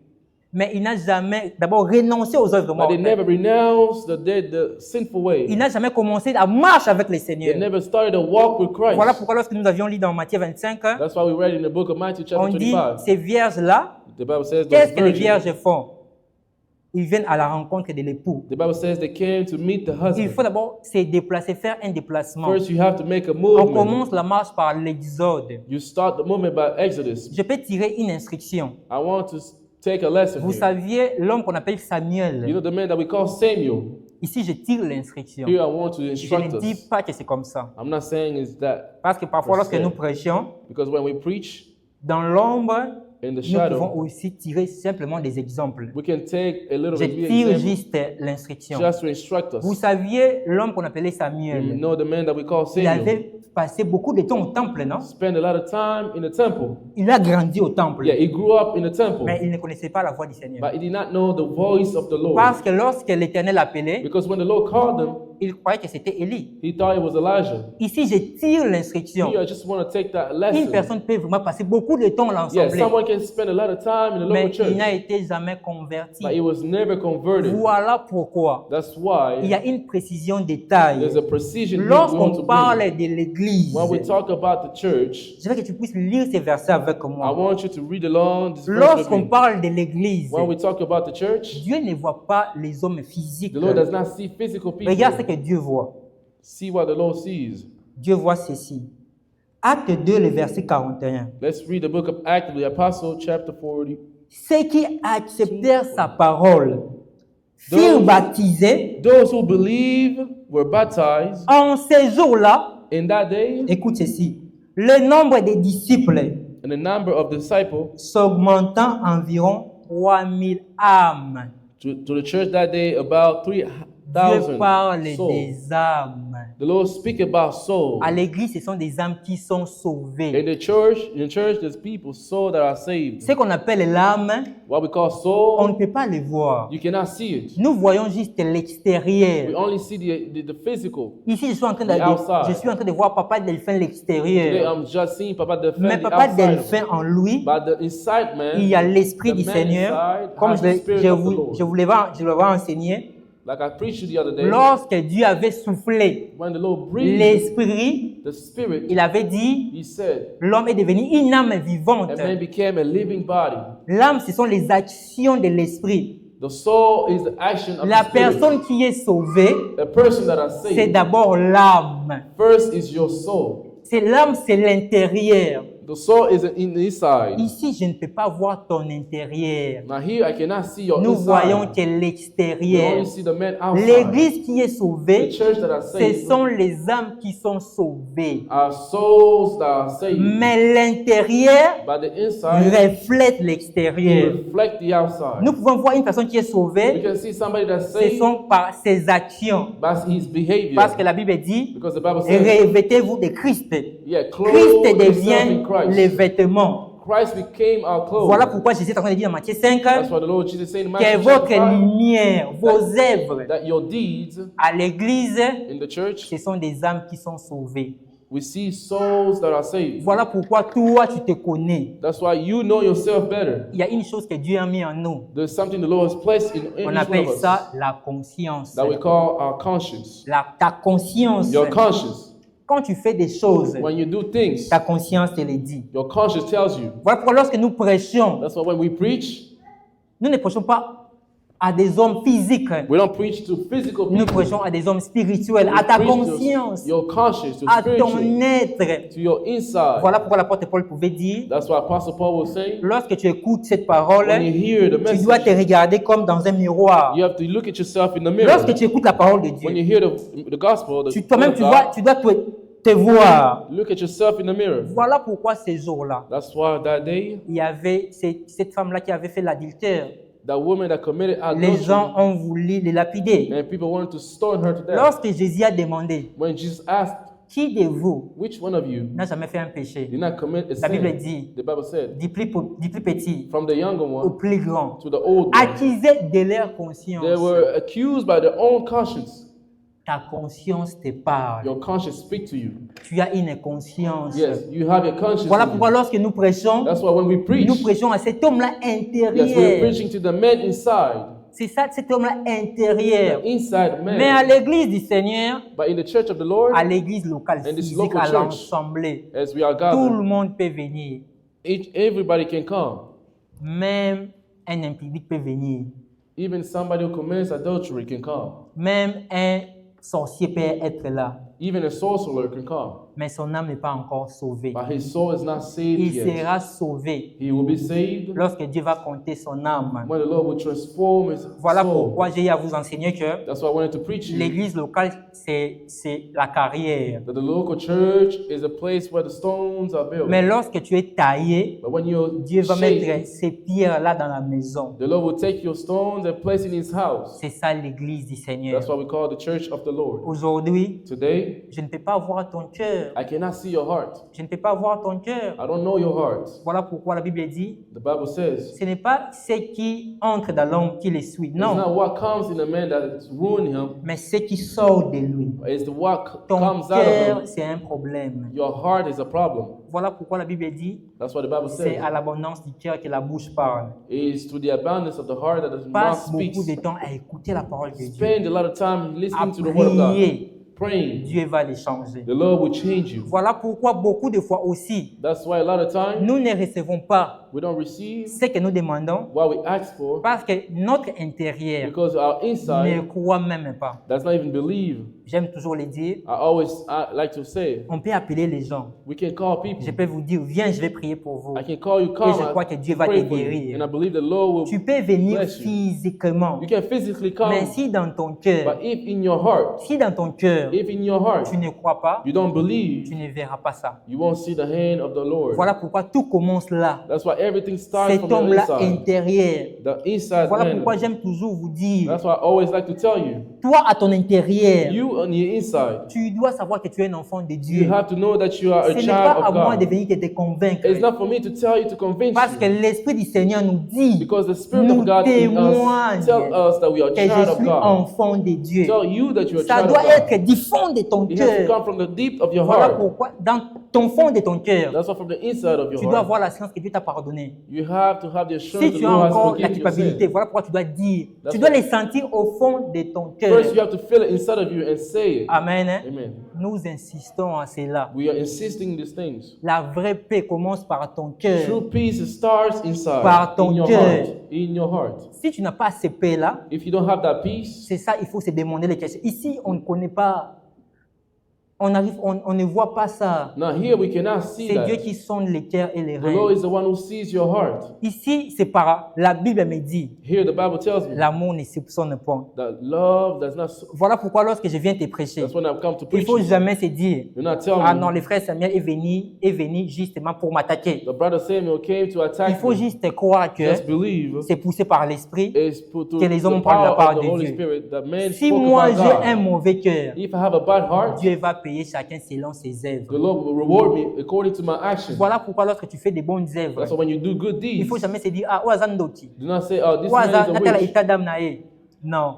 Mais il n'a jamais d'abord renoncé aux œuvres but they mortes. never renounced the sinful way. Il n'a jamais commencé la marche avec le They Seigneur. never started a walk with Christ. Voilà pourquoi lorsque nous avions lu dans Matthieu 25, That's why we read in the book of Matthew on chapter dit 25. ces vierges-là, The Bible says qu'est-ce those que les virgins, vierges font? Ils viennent à la rencontre de l'époux. the Bible says they came to meet the Il husband. faut d'abord se déplacer, faire un déplacement. First, you have to make a On movement. commence la marche par l'Exode. You start the movement by Exodus. Je peux tirer une instruction. I want to take a lesson Vous here. saviez l'homme qu'on appelle You Samuel. know the man that we call Samuel. Ici, je tire l'instruction. Here I want to Je instruct ne dis us. pas que c'est comme ça. I'm not saying it's that, Parce que parfois, lorsque Parce que- nous prêchons, because when we preach dans l'ombre, in the nous shadow, pouvons aussi tirer simplement des exemples. we can take a little Je bit tire example juste l'instruction. just to instruct Vous us. saviez l'homme qu'on appelait You Samuel. know the man that we call Il Samuel avait passé beaucoup de temps au temple, non? spent a lot of time in the temple. Il a grandi au temple. Yeah, he grew up in the temple, Mais il ne connaissait pas la voix du Seigneur. but he did not know the voice of the Lord. Parce que lorsque l'Éternel l'appelait, Because when the Lord called him, il croyait que c'était Élie. he thought it was Elijah. Ici, je tire l'instruction. Here, I just want to take that Une lesson. personne peut vraiment passer beaucoup de temps à Yeah, l'Assemblée, someone can spend a lot of time in the mais local church, il n'a été jamais converti. but he was never converted. Voilà pourquoi That's il why y a une précision de taille. there's a precision here we want Lorsqu'on to parle bring. de l'Église, When we talk about the church, je veux que tu puisses lire ces versets avec I moi. want you to read along this verse with Lorsqu'on me. parle de l'Église, When we talk about the church, Dieu ne voit pas les hommes physiques. the Lord does not see physical people. Regarde ce que Dieu voit. See what the Lord sees. Dieu voit ceci. Acte 2, le verset 41. Let's read the book of Acts of the Apostle, chapter 40. Ceux qui acceptèrent sa parole furent baptisés. Those who believe were baptized. En ces jours-là, In that day, écoute ceci, le nombre des disciples and the number of disciples s'augmentant environ 3000 âmes. to the church that day, about Dieu parle 3,000 souls. des âmes. The Lord speak about souls. À l'église, ce sont des âmes qui sont In sauvées. the church, there's people, souls that are saved. Ce qu'on appelle l'âme, What we call on soul, ne peut pas le voir. you cannot see it. Nous voyons juste We l'extérieur. only see the physical. Ici, je suis en train The outside. je suis en train de voir Papa Delphin Today, l'extérieur. I'm just seeing Papa Delphin, Mais the Papa outside of Delphin him. en lui, But the inside man, il y a l'esprit the du man Seigneur. inside Comme has the spirit of the Lord. je voulais enseigner. Like I preached the other day, Lorsque Dieu avait soufflé when the Lord breathed l'esprit, the spirit, il avait dit, he said, l'homme est devenu une âme vivante. and man became a living body. L'âme, ce sont les actions de l'esprit. The soul is the action of La the spirit. personne qui est sauvée, The person that are c'est saved, d'abord l'âme. first is your soul. C'est l'âme, c'est l'intérieur. The soul is in the inside. Ici, je ne peux pas voir ton intérieur. Now here I cannot see your Nous voyons inside. que We l'extérieur. only see the man outside. L'église qui est The sauvée, church that are ce saved sont les âmes qui sont sauvées. are souls that are saved. Mais l'intérieur But the inside reflète will l'extérieur. reflect the outside. Nous pouvons voir une personne qui est We sauvée, can see somebody that's ce saved sont par ses actions. by his behavior. Parce que la Bible dit, Because the Bible says, revêtez-vous de Christ. yeah, Christ clothe yourself in devient Christ. les vêtements. Christ became our clothes. Voilà pourquoi Jésus est en train de dire dans Matthieu 5 That's what the Lord Jesus said in que Matthew votre chapter 5, lumière, vos œuvres that your deeds à l'église, in the church, ce sont des âmes qui sont sauvées. we see souls that are saved. Voilà pourquoi toi, tu te connais. That's why you know yourself better. Il y a une chose que Dieu a mis en nous. There's something the Lord has placed in On each one appelle of us ça la conscience. that we call our conscience. Ta conscience. Your conscience. Quand tu fais des choses, When you do things, ta conscience te le dit. your conscience tells you. Voilà pourquoi lorsque nous prêchons, That's why when we preach, nous ne prêchons pas à des hommes physiques. we don't preach to physical Nous people. prêchons à des hommes spirituels, We à ta preach to conscience, your conscience, your à ton spiritual, être. to your inside. Voilà pourquoi l'apôtre Paul pouvait dire, That's why Apostle Paul will say, lorsque tu écoutes cette parole, when you hear the tu dois te message, regarder comme dans un miroir. you have to look at yourself in the mirror. Lorsque tu écoutes la parole de When you Dieu, hear the gospel, the toi-même, word of God, tu dois te voir. look at yourself in the mirror. Voilà pourquoi ces jours-là, That's why that day, il y avait cette femme-là qui avait fait l'adultère. that woman that committed Les gens adultery, ont voulu le lapider. and people wanted to stone her to death. Lorsque Jésus a demandé, When Jesus asked, qui de vous which one of you n'a jamais fait un péché? did not commit a La Bible sin? dit, The Bible said, du plus petit from the younger au one plus grand, to the old one, accusés de leur they conscience. were accused by their own conscience. Ta conscience te parle. Your conscience speak to you. Tu as une conscience. Yes, you have your conscience. Voilà in you. pourquoi lorsque nous prêchons, That's why when we preach, nous prêchons à cet homme-là yes, we're intérieur. preaching to the man inside, C'est ça, cet homme-là the intérieur. inside Mais à man. l'église du Seigneur, But in the church of the Lord, à l'église locale, And this physique, local à church, l'assemblée, as we are tout le gathered, monde peut venir. everybody can come. Même un impudique peut venir. Even somebody who commits adultery can come. Même un sorcier peut être là. Even a sorcerer can come. Mais son âme n'est pas encore sauvée. But his soul is not saved Il yet. sera sauvé He will be saved lorsque Dieu va compter son âme. when the Lord will transform his Voilà soul. pourquoi j'ai à vous enseigner que That's why I wanted to preach you l'église locale, c'est la carrière. that the local church is a place where the stones are built. Mais lorsque tu es taillé, But when you're Dieu va shaped, mettre ces pierres-là dans la maison. the Lord will take your stones and place it in his house. C'est ça l'église du Seigneur. That's why we call it the church of the Lord. Aujourd'hui, Today, je ne peux pas voir ton cœur. I cannot see your heart. Je ne peux pas voir ton cœur. I don't know your heart. Voilà pourquoi la Bible dit, The Bible says, ce n'est pas ce qui entre dans l'homme qui le suit. it's Non, not what comes in a man that ruins him, mais ce qui sort de lui. it's the what Ton comes out cœur, of him. c'est un problème. Your heart is a problem. Voilà pourquoi la Bible dit, That's what the Bible c'est says. à l'abondance du cœur que la bouche parle. It's to the abundance of the heart that the mouth Passe speaks. beaucoup de temps à écouter la parole de Dieu, Spend a lot of time à listening to the word of God. prier, praying, Dieu va les changer. the Lord will change you. Voilà pourquoi beaucoup de fois aussi, That's why a lot of times nous ne recevons pas we don't receive ce que nous demandons what we ask for parce que notre intérieur because our ne inside croit même pas. does not even believe. J'aime toujours le dire, I like to say, on peut appeler les gens. we can call Je people. peux vous dire, viens, je vais prier pour vous. I can call you, Et come, je crois que Dieu va te pray for you. guérir. And I believe the Lord Tu will peux venir bless you. physiquement, You can physically come, mais si dans ton cœur, but if in your heart, si dans ton cœur, if in your heart tu ne crois pas, you don't tu believe, ne verras pas ça. you won't see the hand of the Lord. Voilà pourquoi tout commence là. That's why everything starts Cet from the homme-là inside. intérieur. The inside Voilà man. pourquoi j'aime toujours vous dire, That's why I always like to tell you, toi à ton intérieur, you on your inside, tu dois savoir que tu es un enfant de you Dieu. have to know that you are Ce a n'est child pas à of moi de God. venir te convaincre. It's not for me to tell you to convince Parce que you, l'Esprit du Seigneur nous dit, because the Spirit nous of God in témoigne us tell us that we are a que child je of suis God. enfant de Dieu. Tell you that you're a Ça child doit of God. être du fond de ton It has to cœur. come from the deep of your Voilà heart. pourquoi, dans ton fond de ton cœur, That's why from the inside of your tu dois heart, avoir la science que Dieu t'a pardonné. you have to have the assurance Si that tu the as Lord has encore la forgiven your culpabilité, sin. voilà pourquoi tu dois dire. That's Tu dois why- les sentir au fond de ton cœur. First, you have to feel it inside of you and say it. Amen. Hein? Amen. Nous insistons à cela. We are insisting these things. La vraie paix commence par ton cœur. True peace starts inside, Par ton in your cœur. heart. In your heart. Si tu n'as pas cette paix-là, If you don't have that peace, c'est ça, il faut se demander les questions. Ici, on ne connaît pas, on ne voit pas ça. now here we cannot see C'est Dieu that. qui sonde les cœurs et les The Lord reins. is the one who sees your heart. Ici, c'est par la Bible me dit, Here the Bible tells me l'amour ne soupçonne point. that love does not. Voilà pourquoi lorsque je viens te prêcher, That's when I've come to il preach. faut jamais se dire, Do not tell ah me. non, le frère Samuel est venu justement pour m'attaquer. The brother Samuel came to Il attack faut me. juste croire que Just believe c'est poussé par l'esprit. is put to que les hommes the prennent la power part of the de Holy Dieu. Spirit that man Si spoke moi about j'ai un God. mauvais cœur, If I have a bad heart, Dieu va payer chacun selon ses œuvres. the Lord will reward me according to my actions. Voilà pourquoi lorsque tu fais des bonnes œuvres, That's why when you do good il deeds, faut jamais se dire, ah, oaza ndoti. do not say, "Oh, this Oaza man is a natala witch." ita dam na ye. Non.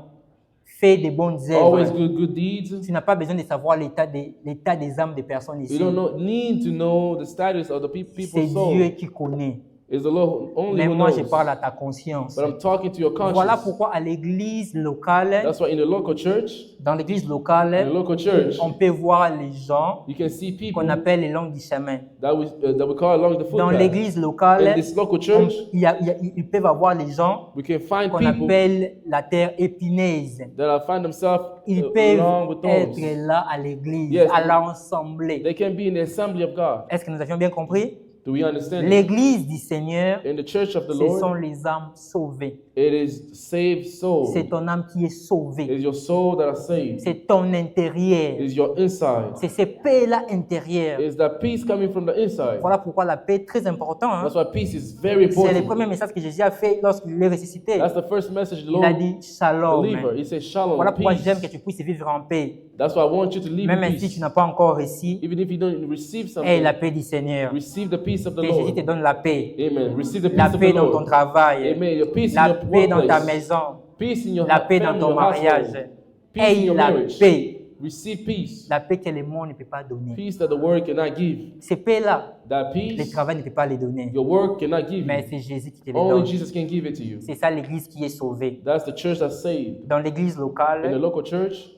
Fais des bonnes Always œuvres. good deeds. Tu n'as pas besoin de savoir l'état des âmes des personnes You ici. don't need to know the status of the C'est people's soul. Dieu qui connaît. It's the Lord only Mais who moi, je knows. parle à ta conscience. But I'm talking to your Voilà conscience. pourquoi à l'église locale, That's why in the local church, dans l'église in the locale, local church, on peut voir les gens you can see people qu'on appelle les longs du chemin. that we call along the Dans footpath. l'église In locale, this local church, ils peuvent avoir les gens we can find qu'on people appelle la terre épineuse. that find themselves Ils along peuvent with thorns. être là à l'église, Yes. à l'assemblée. They can be in the assembly of God. Est-ce que nous avions bien compris? Do we understand? L'église du Seigneur, In the church of the ce Lord, sont les âmes sauvées. it is saved soul. C'est ton âme qui est sauvée. It is your soul that are saved. C'est ton intérieur. It is your inside. C'est ces paix-là intérieures. It is that peace coming from the inside. Voilà pourquoi la paix est très importante. hein. That's why peace is very C'est le important. premier message que Jésus a fait lorsqu'il est ressuscité. That's the first message the Il a Lord dit shalom. believer. He says shalom, Voilà pourquoi peace. j'aime que tu puisses vivre en paix. That's why I want you to live Même in si tu peace. n'as pas encore reçu, Even if you don't receive aie something, la paix du Seigneur. receive the peace of the Que Jésus te Lord. donne la paix. Amen. Receive the La peace of paix the dans ton Lord. travail. Amen. Your peace in La your paix dans ta workplace. maison. Peace in your La paix dans family, ton your household. mariage. Peace in Aie your la marriage. paix. Receive peace. La paix que le monde ne peut pas donner. Peace that the world cannot give. Ces paix-là, That le peace, travail ne peut pas les donner. your work cannot give Mais you. c'est Jésus qui te les Only donne. Jesus can give it to you. C'est ça l'église qui est sauvée. That's the church that's saved. Dans l'église In the locale, local church,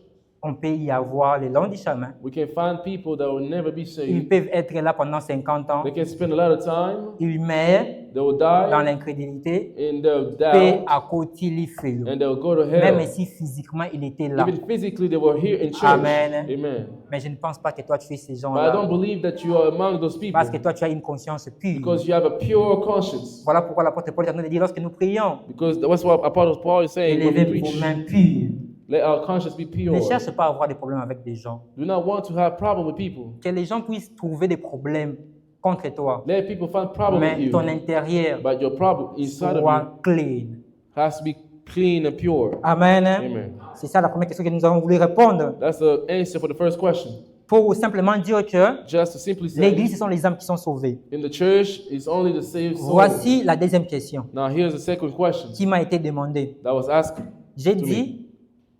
on peut y avoir le long du chemin. we can find people that will never be Ils saved. peuvent être là pendant 50 ans. They can spend a lot of time. Ils meurent They will dans die l'incrédulité. in the Paix doubt, à côté les feux. and they'll go to Même hell. si physiquement il était là. Even physically, they were here in church. Amen. Amen. Mais je ne pense pas que toi tu fais ces But I gens-là. don't believe that you are among those people Parce que toi tu as une conscience pure. because you have a pure conscience. Voilà pourquoi l'apôtre Paul est en train de dire lorsque nous prions, Because that's what Apostle Paul is saying when we élevez vos preach. mains pures. Let our conscience be pure. Ne cherche pas à avoir des problèmes avec des gens. Do not want to have problem with people. Que les gens puissent trouver des problèmes contre toi. Let people find problem with Mais you. ton intérieur But your problem inside of you soit clean. has to be clean and pure. Amen. Amen. C'est ça la première question que nous avons voulu répondre. That's the answer for the first question. Pour simplement dire que Just to simply say, l'église, ce sont les âmes qui sont sauvées. in the church, it's only the saved soul. Voici la deuxième question Now here's the second question qui m'a été demandée. that was asked. J'ai To dit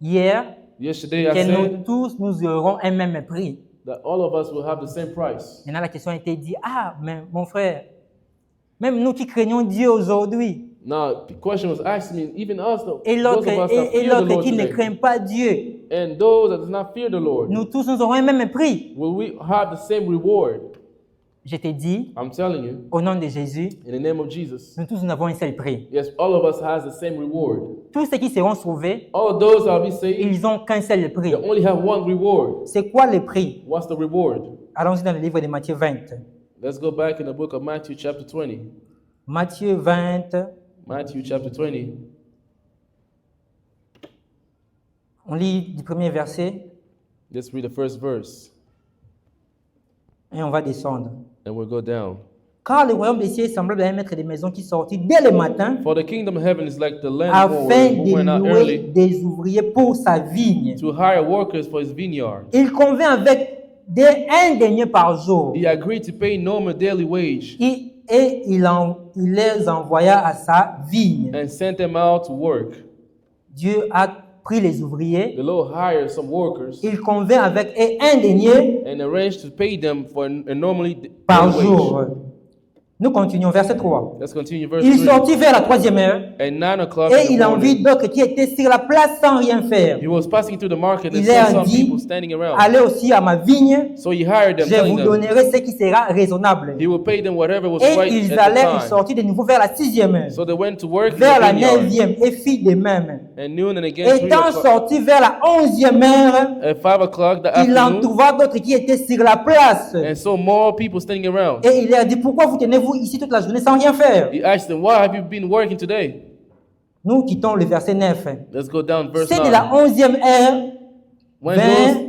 hier Yesterday I que said nous tous, nous aurons un même prix. that all of us will have the same price. Maintenant, la question a été dit, ah, mais mon frère, même nous qui craignons Dieu aujourd'hui, Now, the question was asked me, even us, et those l'autre of us that et fear the l'autre Lord qui ne today, craint pas Dieu, and those that do not fear the Lord, nous tous nous aurons un même prix. will we have the same reward? Je te dis, I'm telling you, au nom de Jésus, in the name of Jesus, nous tous nous avons un seul prix. yes, all of us has the same reward. Tous ceux qui seront sauvés, All of those that will be saved, ils n'ont qu'un seul prix. they only have one reward. C'est quoi le prix? What's the reward? Allons-y dans le livre de Matthieu 20. Let's go back in the book of Matthew chapter 20. Matthieu 20, Matthew chapter 20. on lit du premier verset Let's read the first verse, et on va descendre. and we'll go down. Car le royaume des cieux est semblable à un maître des maisons qui sortit dès le matin For the kingdom of heaven is like the landlord afin who de went out louer early des ouvriers pour sa vigne. to hire workers for his vineyard. Il convint avec un denier par jour He agreed to pay normal daily wage et il les envoya à sa vigne. and sent them out to work. Dieu a pris les ouvriers, The Lord hired some workers il convint avec un denier and arranged to pay them for a normally par daily jour. wage. Nous continuons, verset 3. Let's continue verse Il 3. sortit vers la 3e heure At 9 o'clock et in il the en vit morning, d'autres qui étaient sur la place sans rien faire. he was passing through the market and Il saw leur some dit, people standing around. allez aussi à ma vigne, So he hired them, je telling vous them donnerai ce qui sera raisonnable. he will pay them whatever was Et right ils at the allèrent, ils time. sortirent de nouveau vers la 6e heure, So they went to work in vers the la vineyard, 9e et fit de même. and noon and again 3 Étant o'clock. sorti vers la 11e heure, At 5 o'clock the il en afternoon, trouva d'autres qui étaient sur la place. and saw more people standing around. Et il leur dit, pourquoi vous tenez-vous ici toute la journée sans rien faire? He asked them, why have you been working today? Nous quittons le verset 9. Let's go down verse C'est de la 9. 11e heure, When vint those,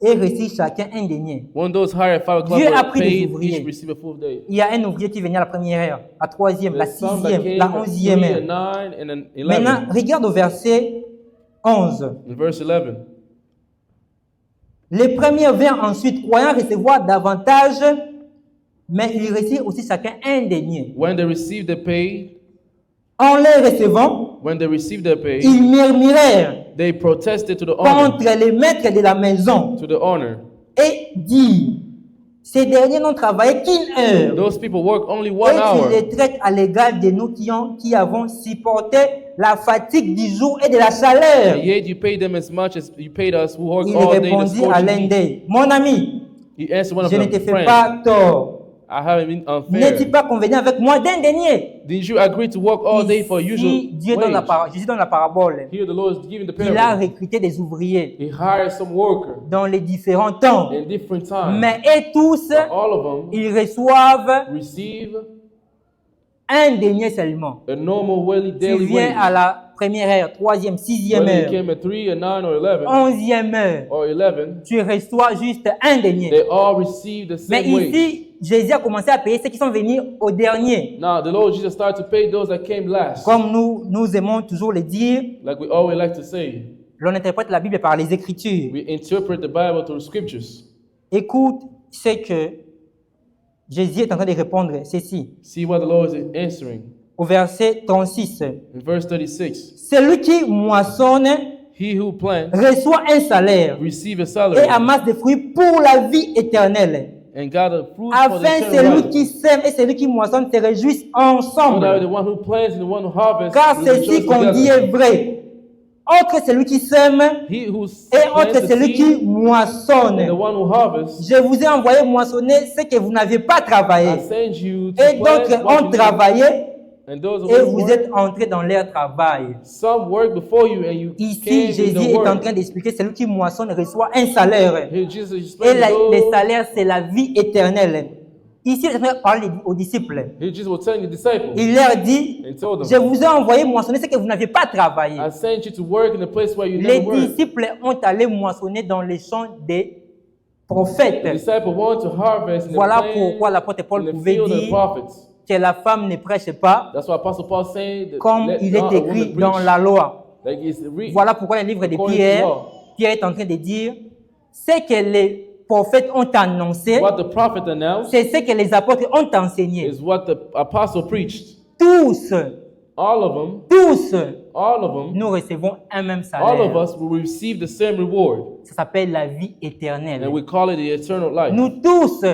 et reçut chacun un denier. when those hired at 5 o'clock Dieu a were pris des paid, ouvriers. each received a full day. Il y a un ouvrier qui venait à la 1e heure, la 3e, la There's some that 6e, came la at 11e 3, heure. at 9, and then 11. Maintenant, regarde au verset 11. In verse 11. Les premiers vinrent ensuite, croyant recevoir davantage, mais ils reçurent aussi chacun un denier. When they received the pay, En les recevant, when they received their pay, ils murmurèrent they protested to the owner, contre les maîtres de la maison to the owner. et dirent, ces derniers n'ont travaillé qu'une heure. Those people work only Et 1 hour, tu les traites à l'égal de nous qui avons supporté la fatigue du jour et de la chaleur. and yet you pay them as much as you paid us who work Il all day. the répondit à scorching l'un heat. d'eux, mon ami, He answered one of je ne them, te fais friend, pas tort. I haven't been N'es-tu unfair. pas convenu avec moi d'un denier? Did you agree to work all day for usual Ici, Dieu donne la wage? Jésus donne la parabole. Here the Lord is giving the Il a parable. recruté des ouvriers He hired some worker dans les différents temps. in different times. Mais et tous, All of them ils reçoivent receive un denier seulement. a normal Tu daily viens à wage. la 1e heure, 3e, 6e Whether they heure, came at 3 or 9 or 11 11e heure, or 11, tu reçois juste un denier. they all receive the Mais same wage. ici, Jésus a commencé à payer ceux qui sont venus au dernier. Now the Lord Jesus started to pay those that came last. Comme nous aimons toujours le dire, Like we always like to say, l'on interprète la Bible par les Écritures. we interpret the Bible through scriptures. Écoute ce que Jésus est en train de répondre, ceci. See what the Lord is answering. Au verset 36. In verse 36, Celui qui moissonne he who plants reçoit un salaire receive a et salary amasse des fruits pour la vie éternelle. and got a fruit for the Afin eternal celui life. qui sème et celui qui moissonne se réjouissent So that the ensemble. one who plants and the one who harvests Car will ceci rejoice qu'on dit together. est vrai. Autre celui qui sème He who et plants autre the celui seed qui moissonne. and the one who harvests, Je vous ai envoyé moissonner ce que vous n'avez pas I travaillé. send you to Et d'autres plant what you ont need, travaillé and those et who vous work, êtes entrés dans leur travail. some work before you and you Ici, came in Jésus the est en work. train d'expliquer celui qui moissonne reçoit un salaire. Here Jesus Et explained le those. salaire, c'est la vie éternelle. Ici, il est en train de parler aux disciples. Here Jesus was telling the disciples Il leur dit, and told je them, vous ai envoyé moissonner ce que vous n'avez pas travaillé. I sent you to work in a place where you Les never worked. disciples ont allé moissonner dans les champs des The prophètes. disciples want to harvest in the Voilà plain, pourquoi l'apôtre Paul in the pouvait field of the dire prophets. que la femme ne prêche pas That's why Apostle Paul saying that comme let il not est a woman écrit dans preach la loi. like it's written. Voilà pourquoi le livre de According to Pierre, law. Pierre est en train de dire, ce que les prophètes ont annoncé, What the prophet announced c'est ce que les apôtres ont enseigné. is what the apostle preached. Tous, All of them, tous, nous nous recevons un même all of salaire. us will receive the same reward, Ça s'appelle la vie and éternelle. we call it the eternal life. Nous tous,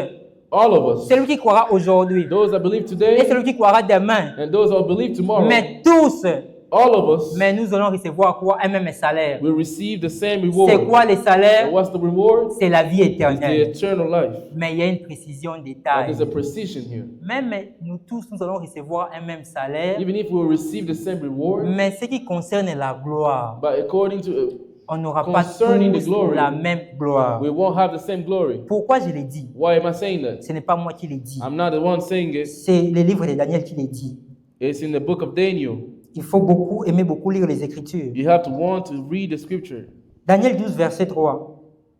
All of us, celui qui croira aujourd'hui those that believe et today celui qui croira demain, and those that believe tomorrow, mais tous, all of us Mais nous allons recevoir quoi? Un même salaire. will receive the same C'est reward. quoi les salaires? And what's the reward? C'est la vie It's the éternelle. eternal life. Mais il y a une précision But détail. there's a precision here. Même nous tous, nous allons recevoir un même salaire. Even if we will receive the same reward, Mais ce qui concerne la gloire, but according to on n'aura pas Concerning the tous glory, la même gloire. we won't have the same glory. Pourquoi je l'ai dit? Why am I saying that? Ce n'est pas moi qui l'ai dit. I'm not the one saying it. C'est le livre de Daniel qui l'ai dit. It's in the book of Daniel. Il faut aimer beaucoup lire les Écritures. You have to want to read the scripture. Daniel 12, verset 3.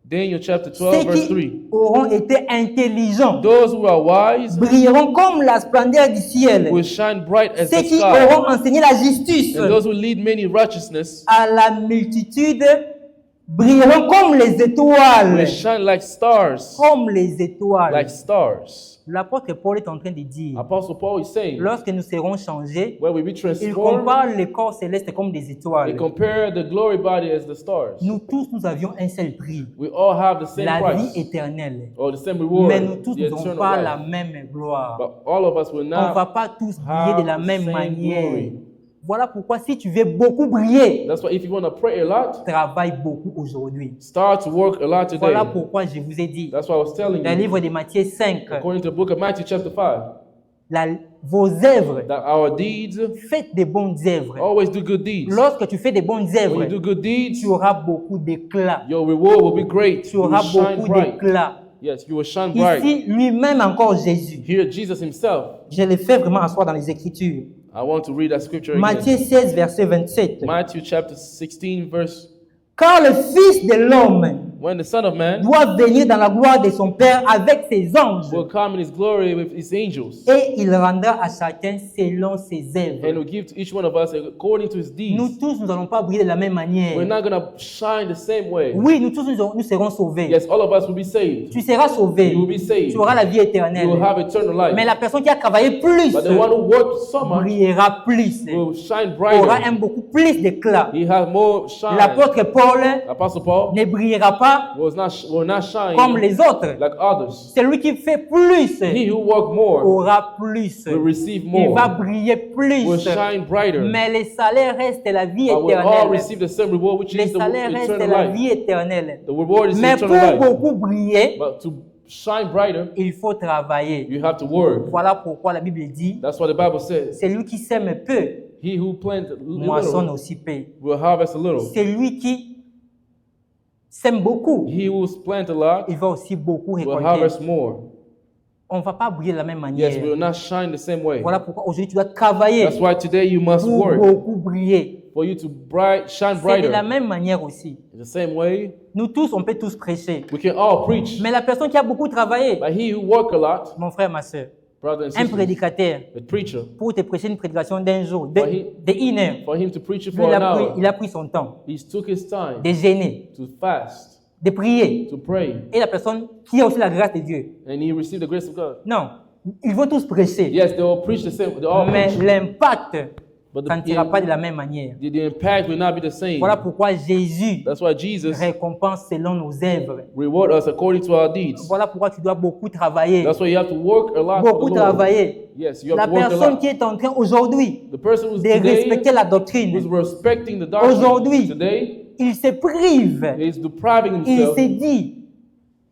Daniel chapter 12, Ceux verse 3. qui auront été intelligents Those who are wise brilleront comme la splendeur du ciel. will shine bright as Ceux the qui sky. auront enseigné la justice And those who lead many in righteousness à la multitude brilleront comme les will étoiles. shine like stars. Comme les étoiles. Like stars. L'apôtre Paul est en train de dire, Apostle Paul is saying, lorsque nous serons changés, when we be il transformed, compare les corps célestes comme des they étoiles. compare the glory body as the stars. Nous tous, nous avions un seul prix, We all have the same la vie price éternelle. or the same reward, Mais nous tous, the nous n'aurons eternal pas la life. même gloire. But all of us will On ne va not pas tous briller de la have the même same manière. glory. Voilà pourquoi si tu veux beaucoup briller, That's why if you want to pray a lot, travaille beaucoup aujourd'hui. start to work a lot today. Voilà pourquoi je vous ai dit, That's why I was telling dans le you, livre de Matthieu 5, according to the book of Matthew chapter 5, vos œuvres, that our deeds, faites des bonnes œuvres. always do good deeds. Lorsque tu fais des bonnes When œuvres, you do good deeds, tu auras beaucoup d'éclat. your reward will be great. Tu You will auras shine beaucoup bright. d'éclat. Yes, you will shine bright. Ici, lui-même encore Jésus. Here, Jesus himself. Je l'ai fait vraiment asseoir dans les Écritures. I want to read that scripture again. Matthieu 16, verset 27. Matthew chapter 16, verse. Car le Fils de l'homme When the Son of Man doit venir dans la gloire de son Père avec ses anges. will come in his glory with his angels, Et il rendra à chacun selon ses and œuvres. will give to each one of us according to his deeds. Nous tous, nous n'allons pas briller de la même We're manière. not going to shine the same way. Oui, nous tous, nous serons sauvés. Yes, all of us will be saved. Tu seras sauvé. You will be saved. Tu auras la vie You will éternelle. have eternal Mais life. la personne qui a travaillé plus But the one who worked so much brillera plus. will shine Aura brighter. un beaucoup plus d'éclat. He has more shine. L'apôtre Paul Apostle Paul ne brillera pas will not shine comme les autres. like others. Celui qui fait plus He who worked more aura plus. will receive Il va more, briller will plus. shine brighter. Mais les salaires restent la vie But we all éternelle. receive the same reward, which Les is the salaires restent eternal la life. vie éternelle. The reward is Mais eternal pour life. beaucoup briller, But to shine brighter, il faut travailler. you have to work. Voilà pourquoi la Bible dit, That's what the Bible says. celui qui sème peu, He who plants a moissonne little aussi peu. will harvest a little. Celui qui sème beaucoup, He who plants a lot il va aussi beaucoup will récolter. harvest more. On ne va pas briller de la même manière. Yes, we will not shine the same way. Voilà pourquoi aujourd'hui tu dois travailler That's why today you must pour work beaucoup briller. for you to shine C'est de la brighter. même manière aussi. In the same way, Nous tous, on peut tous prêcher. we can all preach. Mais la personne qui a beaucoup travaillé, But he who work a lot, mon frère, ma soeur, brother and un sister, prédicateur, a preacher, pour te prêcher une prédication d'un jour, Well, de une heure, for him to preach it lui, for an hour, il a pris son temps he took his time de gêner, to fast, de prier. to pray, Et la personne qui a aussi la grâce de Dieu. and he received the grace of God. Non, ils vont tous prêcher. Yes, they all preach the same. They all Mais preach, l'impact but ne sera pas de la même manière. the impact will not be the same. Voilà pourquoi Jésus That's why Jesus récompense selon nos œuvres. reward us according to our deeds. Voilà pourquoi tu dois beaucoup travailler. That's why you have to work a lot for Beaucoup the Lord. travailler. Yes, you have La to work a personne lot. qui est en train aujourd'hui The person who's de today respecter la who's doctrine, respecting the doctrine Aujourd'hui, today il se prive. is depriving Il himself. se dit,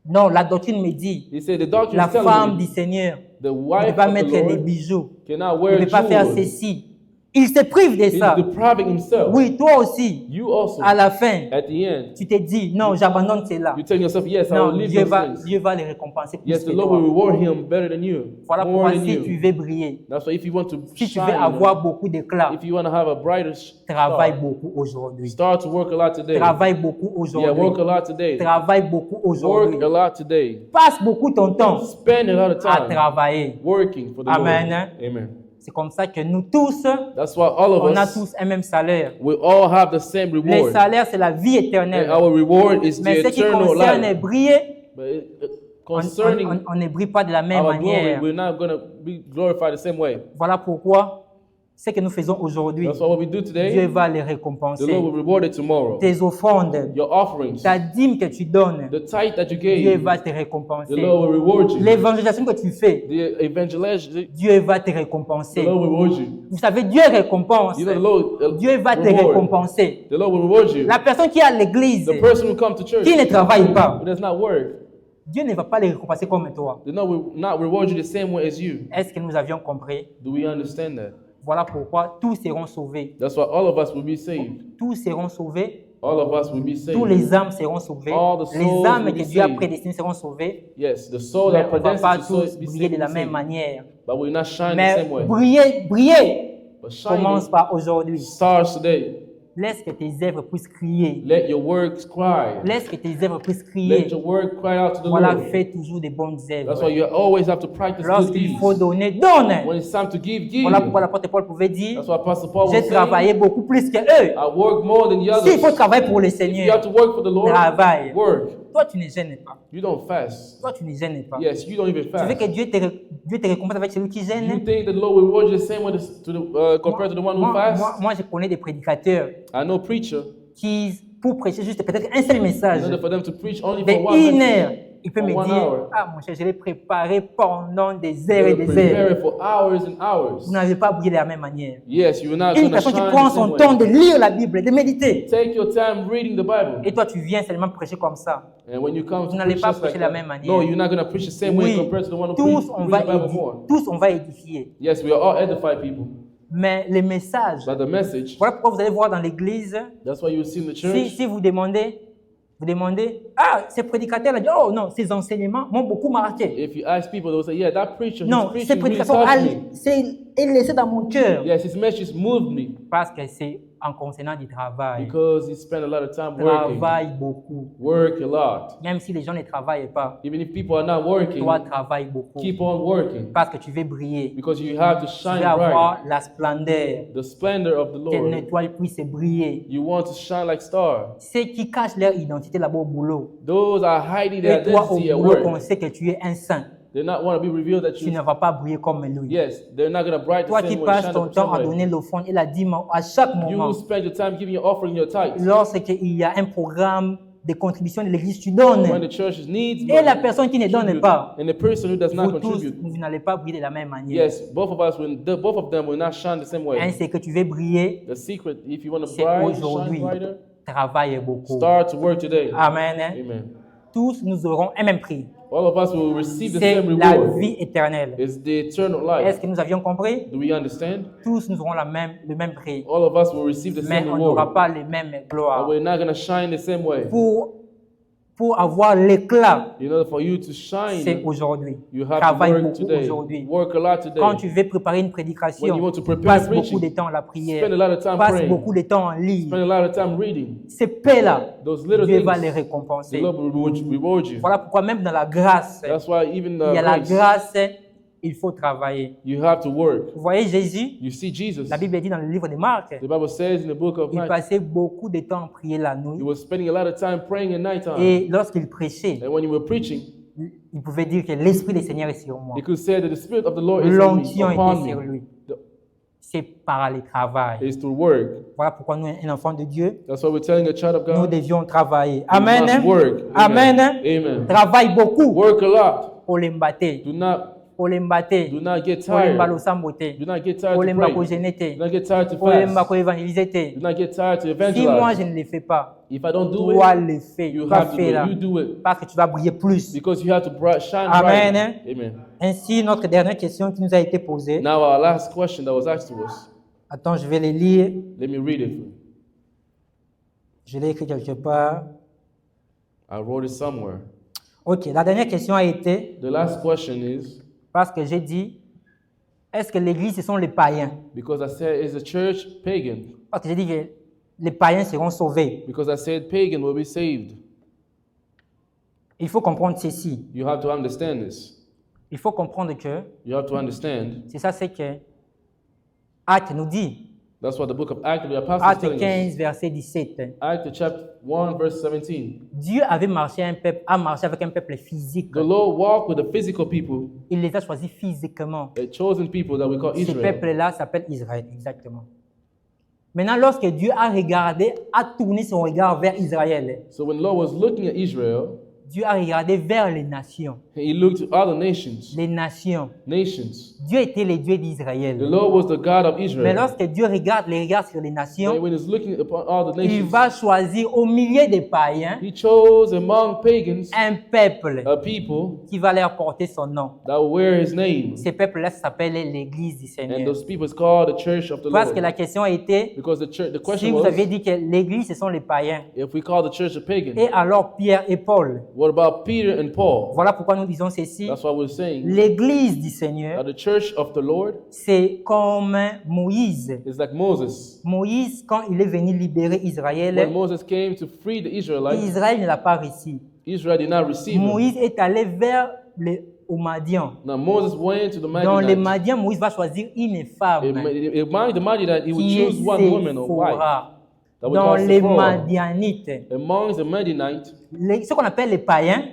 non, la doctrine me dit, He said the doctrine la is telling femme me du Seigneur the ne wife peut pas of mettre the des Lord bijoux, cannot ne wear peut pas faire jewelry. ceci. Il se prive de He's ça. depriving himself. Oui, toi aussi, You also, à la fin, at the end, tu te dis, non, j'abandonne cela. you tell yourself, yes, I will Non, leave Dieu those va, things. Dieu va les récompenser plus Yes, que the Lord will toi. reward him better than you, Voilà more pourquoi than si tu you. veux briller, That's why if you want to si tu veux shine, avoir beaucoup d'éclat, if you want to have a brighter travaille star, beaucoup aujourd'hui. start to work a lot today. Travaille beaucoup Yeah, work a aujourd'hui. lot today. Travaille beaucoup Work aujourd'hui. a lot today. Passe beaucoup ton temps Spend a lot of à time travailler. working for the Amen. Lord. Amen. C'est comme ça que nous tous, That's why all of on a us, tous un même salaire. we all have the same Le reward. salaire, c'est la vie éternelle. And our reward is Mais the ce qui eternal concerne life. briller, But on concerning ne brille pas de la même our glory, manière. we're not going to be glorified the same way. Voilà pourquoi ce que nous faisons aujourd'hui, That's why what we do Dieu today, va les the récompenser. Lord will reward it tomorrow. Tes offrandes, Your offerings, ta dîme que tu donnes, the tithe that you Dieu gave, va te the récompenser. Lord will reward you. L'évangélisation que tu fais, The evangelist, the Dieu va te Lord récompenser. will reward you. Vous savez, Dieu récompense. You know, the Lord Dieu va te reward. récompenser. The Lord will reward you. La personne qui est à l'église, The person who comes to church, qui ne travaille pas, who does not work, Dieu ne va pas les récompenser comme toi. the Lord will not reward you the same way as you. Est-ce que nous avions compris? Do we understand that? Voilà pourquoi tous seront sauvés. That's why all of us will be saved. Tous seront sauvés. All of us will be saved. Tous les âmes seront sauvées. All the souls Les âmes will que be Dieu a saved. prédestinées seront sauvées. Yes, the soul Mais that on ne va pas predestined tous to be briller de saved, la will be même saved. manière. But will not shine the Mais same way. briller But shining commence par aujourd'hui. stars today. Laisse que tes œuvres puissent crier. Let your works cry. Laisse que tes œuvres puissent Let crier. your work cry out to the Voilà, Lord. fais toujours des bonnes That's why œuvres. you always have to practice good Lorsqu'il deeds. faut donner, donne. When it's time to give, give. Voilà pourquoi l'apôtre Paul pouvait dire, That's why Apostle Paul j'ai was travaillé saying, beaucoup plus que eux. I work more than the S'il faut others. travailler pour le If you Seigneur, have to work for the Lord, travaille. work. Toi, tu ne gênes pas. You don't fast. Toi, tu ne gênes pas. Yes, you don't even Tu veux fast. que Dieu te récompense avec celui qui You gêne? think the Lord will reward you the same way compared to the one who fasts? Moi, je connais des prédicateurs I know preacher, qui, pour prêcher juste peut-être un seul message, in order for them to preach only de for one une heure, message, il peut for me 1 dire, hour. ah mon cher, je l'ai préparé pendant des heures They et will des heures. prepare it for hours and hours. Vous n'avez pas brillé de la même manière. Yes, you're not Une going to personne qui shine prend the son same temps de way. lire la Bible, de méditer, Take your time reading the Bible. et toi tu viens seulement prêcher comme ça. And when you come Vous to n'allez preach pas just like prêcher de la that, même manière. no, you're not going to preach the same way Oui, compared to the one who tous on, reads the Bible more. tous on va édifier. Yes, we are all edified people. Mais les messages, But the message, voilà pourquoi vous allez voir dans l'église, that's why you see in the church. si vous demandez, ah, ces prédicateurs-là, oh non, ces enseignements m'ont beaucoup marqué. If you ask people, they'll say, yeah, that preacher, his Non, ces preaching really prédications, touched me. il laissé dans mon cœur. Yes, his message moved me Parce que c'est en concernant du travail. because he spent a lot of time working. Travaille beaucoup. Work a lot. Même si les gens ne travaillent pas, Even if people are not working, toi travaille beaucoup. keep on working Parce que tu veux briller. because you have to Tu shine veux avoir bright. la splendeur. The splendor of the Qu'une Lord. étoile puisse briller. You want to shine like stars. Ceux qui cachent leur identité là-bas au boulot. Those are hiding their Et toi au identity at boulot, qu'on work. sait que tu es un saint. They not want to be revealed that Tu you. ne vas pas briller comme lui. Yes, they're not going to bright Toi the qui same way. passes Shine ton the temps à same way. donner l'offrande et la dîme à chaque You moment. will spend your time giving your offering, your tithes. Lorsqu'il y a un programme de contribution de l'église, tu donnes. When the church needs Et la money, personne qui ne donne contribute. pas, And the person who does not vous tous, contribute, vous n'allez pas briller de la même manière. yes, both of them will not shine the same way. C'est que tu veux briller, The secret, if you want to c'est shine aujourd'hui. brighter, Travaille beaucoup. start to work today. Amen. Amen. Tous nous aurons un même prix. All of us will receive the C'est same la reward. vie éternelle. It's the eternal Est-ce life. que nous avions compris? Do we understand? Tous nous aurons le même prix. All of us will receive the Mais same on n'aura reward. pas les mêmes But gloires. we're not going to shine the same way. Pour avoir l'éclat, In order for you to c'est shine, aujourd'hui. you have to Travaille work beaucoup today. aujourd'hui. Work a lot today. Quand tu veux préparer une When prédication, you want to prepare passe beaucoup preaching, de temps à la prière, spend a lot of time passe praying. beaucoup de temps en Spend ligne. a lot of time reading. Ces paix-là, Those little Dieu va les things, the récompenser. Lord will reward you. Voilà pourquoi même dans la grâce, That's why even il y a la grace, grâce, il faut travailler. you have to work. Vous voyez Jésus, You see Jesus. la Bible dit dans le livre de Marc, The Bible says in the book of il Mark, passait beaucoup de temps à prier la he nuit. was spending a lot of time praying at night time. Et lorsqu'il prêchait, And when you were preaching, il pouvait dire que l'Esprit du Seigneur est sur moi. he could say that the Spirit of the Lord is on me, L'onction upon était sur me. lui. C'est par le travail. Is to work. Voilà pourquoi nous, un enfant de Dieu, That's why we're telling a child of nous God, devions travailler. you Amen. must work. Amen. Amen. Travaille beaucoup Work a lot. pour l'embater. Do not Pour l'embater. do not get Pour l'emba tired. losambote. Do not get tired Pour to l'emba pray. kogenete. Do not get tired to Pour l'emba fast. koévangéliser. Do not get tired to Si moi evangelize. je ne le fais pas, If I don't do toi it, le fais. you Toi have to do fais-la. it. You do it. Parce que tu vas briller plus. Because you have to shine Amen. bright. Amen. Ainsi, notre dernière question qui nous a été posée. Now our last question that was asked to us. Attends, je vais les lire. Let me read it. Je l'ai écrit quelque part. I wrote it somewhere. Ok, la dernière question a été, The last question is, parce que j'ai dit, est-ce que l'église, ce sont les païens? because I said, is the church pagan? Parce que j'ai dit que les païens seront sauvés. Because I said pagan will be saved. Il faut comprendre ceci. You have to understand this. Il faut comprendre que You have to understand. c'est ça, c'est que Acte nous dit. That's what the book of Acts of the Apostles is Acte telling us. 15, verset 17. Acts chapter 1, verse 17. Dieu a marché avec un peuple physique. The Lord walked with the physical people, Il les a choisis physiquement. a chosen people that we call Ce Israel. peuple-là s'appelle Israël, exactement. Maintenant, lorsque Dieu a tourné son regard vers Israël, So when the Lord was looking at Israel, Dieu a regardé vers les nations. He looked to other nations. Les nations. Nations. Dieu était le Dieu The d'Israël. Lord was the God of Mais Israel. lorsque Dieu regarde sur les And nations, when He's looking upon all the il nations, va choisir au milieu des païens He chose among pagans un peuple a people qui va leur porter son nom. that will wear His name. Ces peuples-là s'appellent l'Église du And Seigneur. those people is called the church of the Parce que la Lord. question était, Because the si question vous was, aviez dit que l'Église, ce sont les païens, if we call the church a pagan, et alors Pierre et Paul. what about Peter and Paul? Voilà pourquoi nous disons ceci. That's why we're saying L'Église du Seigneur, that the church of the Lord c'est comme Moïse. is like Moses. Moïse, quand il est venu libérer When Israël, Moses came to free the Israelites, Israël ne l'a pas réussi. Israel did not receive him. Moïse est allé vers au Madian. Now Moses went to the Dans les Midianites. Madians, Moïse va choisir une femme Among the Midianites, he would qui est choose one woman or wife. Séphora. That we Dans call les Sephora. Madianites, Among the Midianites, ce qu'on appelle les païens,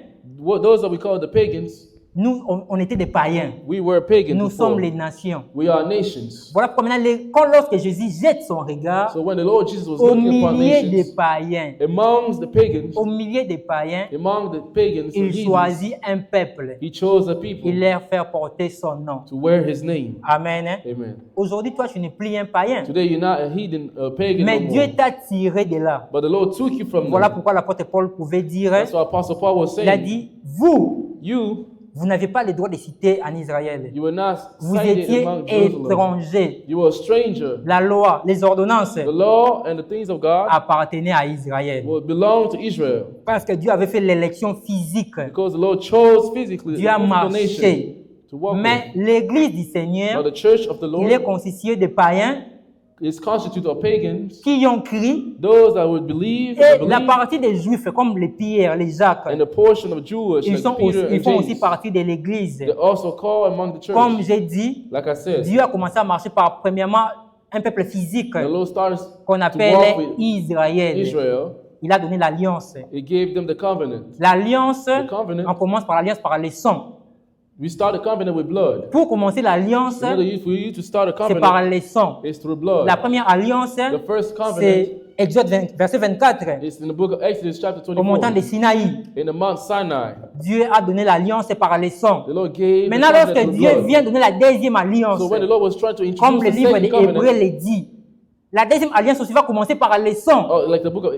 those that we call the pagans, nous, on était des païens. we were pagans Nous before. sommes les nations. We are nations. Voilà pourquoi maintenant, lorsque Jésus jette son regard So when the Lord Jesus was au looking upon milieu des nations, païens, amongst the pagans, au milieu des païens, among the pagans, the il heathens, choisit un peuple. he chose a people Il leur fait porter son nom. to wear his name. Amen. Hein? Amen. Aujourd'hui, toi, tu n'es plus un païen. Today you're not a heathen, a pagan Mais no Dieu more. t'a tiré de là. But the Lord took you from Voilà them. pourquoi l'apôtre Paul pouvait dire, That's what Apostle Paul was il a saying. dit, vous n'avez pas le droit de citer en Israël. You were not Vous cited étiez among Jerusalem. étrangers. You were a stranger. La loi, les ordonnances The law and the things of God appartenaient à Israël. will belong to Israel. Parce que Dieu avait fait l'élection physique. Because the Lord chose physically Dieu a a physical marché. nation to walk Mais with. l'église du Now Seigneur, the church of the il est Lord constitué de païens is constituted of pagans, qui ont crié, those that would believe, et la partie des Juifs, comme les Pierre, les Jacques, and a portion of Jewish, ils, like sont Peter ils and font aussi James. partie de l'église. They also call among the church. Comme j'ai dit, Like I said, Dieu a commencé à marcher par, premièrement, un peuple physique the Lord started qu'on to walk appelle with Israël. Israel. Il a donné l'alliance. He gave them the covenant. L'alliance, The covenant. on commence par l'alliance par les sangs. We start a covenant with blood. Pour commencer l'alliance, In order for you to start a c'est par covenant, les sangs. it's through blood. La première alliance, The first covenant c'est Exode 20, verset 24. is in the book of Exodus chapter Au montant 24. de Sinaï, In the Mount Sinai, Dieu a donné l'alliance par les sangs. the Lord gave the Maintenant, covenant lorsque through Dieu blood. vient donner la deuxième alliance, So when the Lord was trying to comme introduce le the livre des second Hébreux covenant, le dit, la deuxième alliance aussi va commencer par les sangs. oh, like the book of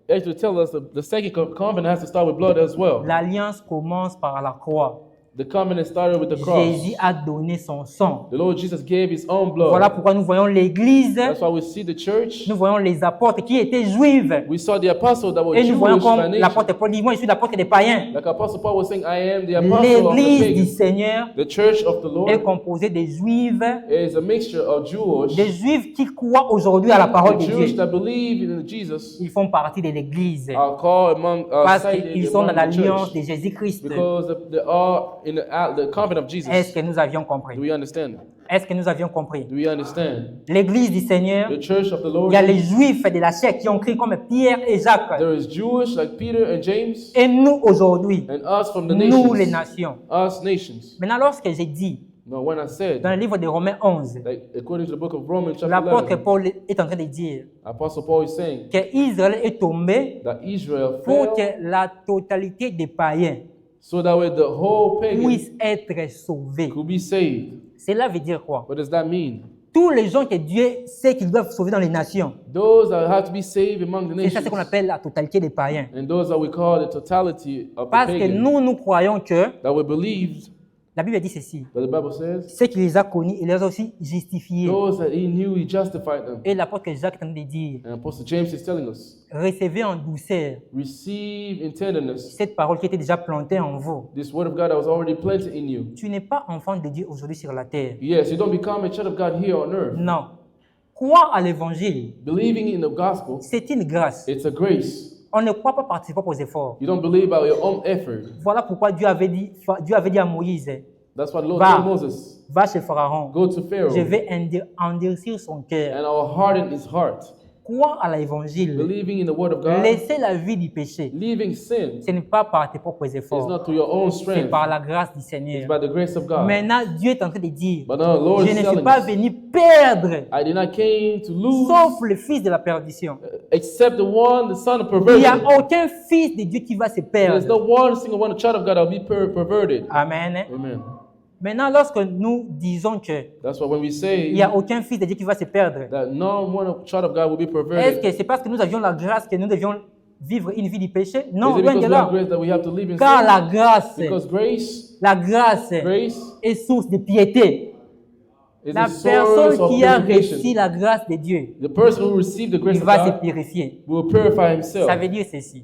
Exodus tells us, the second covenant has to start with blood as well. L'alliance commence par la croix. The covenant started with the cross. Jésus a donné son sang. The Lord Jesus gave his own blood. Voilà pourquoi nous voyons l'église, That's why we see the church. nous voyons les apôtres qui étaient juifs. We saw the apostles that were Et nous voyons Jewish by comme nature. l'apôtre Paul dit, moi je suis l'apôtre des païens. Like Apostle Paul was saying, I am the apostle of the L'église du pagans. Seigneur The church of the est Lord composée des juifs, is a mixture of Jewish, des juifs qui croient aujourd'hui à la parole the de Jewish Dieu. that believe in Jesus Ils font partie de l'église are called among parce cited qu'ils sont dans among the l'alliance church de Jésus-Christ. because they are in the covenant of Jesus. Est-ce que nous avions Do compris? we understand? Est-ce que nous avions compris? Do we understand? L'église du Seigneur, The church of the il Lord, y a les juifs de la chair qui ont crié comme Pierre et Jacques. there is Jewish like Peter and James, Et nous aujourd'hui, and us from the nous les nations. nations. Us nations. Maintenant, lorsque j'ai dit Now, when I said, dans le livre de Romains 11, like, according to the book of Romans, chapter l'apôtre 11, Paul est en train de dire Apostle Paul is saying que Israël est tombé that Israel pour fell que la totalité des païens so that way the whole pagan puisse être sauvée. could be saved. Cela veut dire quoi? What does that mean? Tous les gens que Dieu sait qu'ils doivent sauver dans les nations, Those that have to be saved among the c'est ça ce qu'on nations, appelle la totalité des païens. and those that we call the totality of the Parce que pagan, nous croyons que, that we believed, la Bible dit ceci, that the Bible says, ceux qui les a connus, il les a aussi justifiés. those that he knew, he justified them. Et l'apôtre Jacques est en train de dire, And Apostle James is telling us, recevez en douceur receive in tenderness cette parole qui était déjà plantée en vous. this word of God that was already planted in you. Tu n'es pas enfant de Dieu aujourd'hui sur la terre. Yes, you don't become a child of God here on earth. Non. Croire à l'évangile, Believing in the gospel, c'est une grâce. it's a grace. On ne croit pas participer aux efforts. You don't believe by your own effort. Voilà pourquoi Dieu avait dit à Moïse, That's why the Lord Va. told Moses, Va chez Pharaon. go to Pharaoh Je vais endurcir son cœur. and I will harden his heart. Crois à l'évangile. Believing in the word of God, Laissez la vie du péché. leaving sin Ce n'est pas par tes propres is efforts. not through your own C'est strength, par la grâce du it's Seigneur. by the grace of God. Maintenant, Dieu est en train de dire, But now the Lord je is ne suis telling pas us, venu perdre, I did not came to lose, sauf le fils de la perdition. except the son of Il n'y a perversion. aucun fils de Dieu qui va se There's no perdre. one single one child of God that will be perverted. Amen. Amen. Maintenant, lorsque nous disons que That's why when we il say n'y a aucun fils de Dieu qui va se perdre, that no one child of God will be est-ce perverted, que c'est parce que nous avions la grâce que nous devions vivre une vie du péché? Non, is it loin because de we have là. grace that we have to live in Car sin? la grâce, Because grace grace est source de piété. is La a source personne of qui a reçu purification. la grâce de Dieu, The person who received the grace il of va se God purifier. will purify himself. Ça veut dire ceci.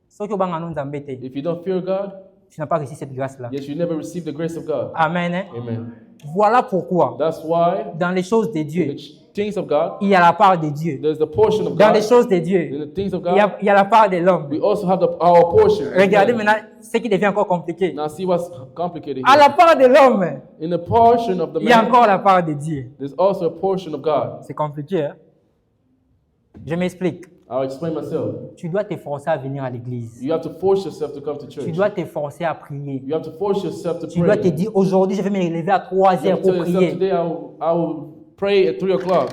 Ceux qui ont nous embêter, If you don't fear God, tu n'as pas reçu cette grâce-là. yes, you never received the grace of God. Amen. Hein? Amen. Voilà pourquoi, That's why dans les choses de in Dieu, the things of God, il y a la part de Dieu. there's the portion of Dans les God. choses de In Dieu, the things of il y God, a la part de l'homme. we also have our portion. Regardez maintenant ce qui devient encore compliqué. Now see what's complicated À here. la part de l'homme, In the portion of the il y a man, encore la part de Dieu. there's also a portion of God. C'est compliqué, hein? Je m'explique. I'll explain myself. Tu dois t'efforcer à venir à l'église. You have to force yourself to come to Tu church. dois t'efforcer à prier. You have to force yourself to Tu dois te pray. dire, aujourd'hui, je vais me lever à 3 You heures have to pour tell yourself prier. today I will pray at 3 o'clock.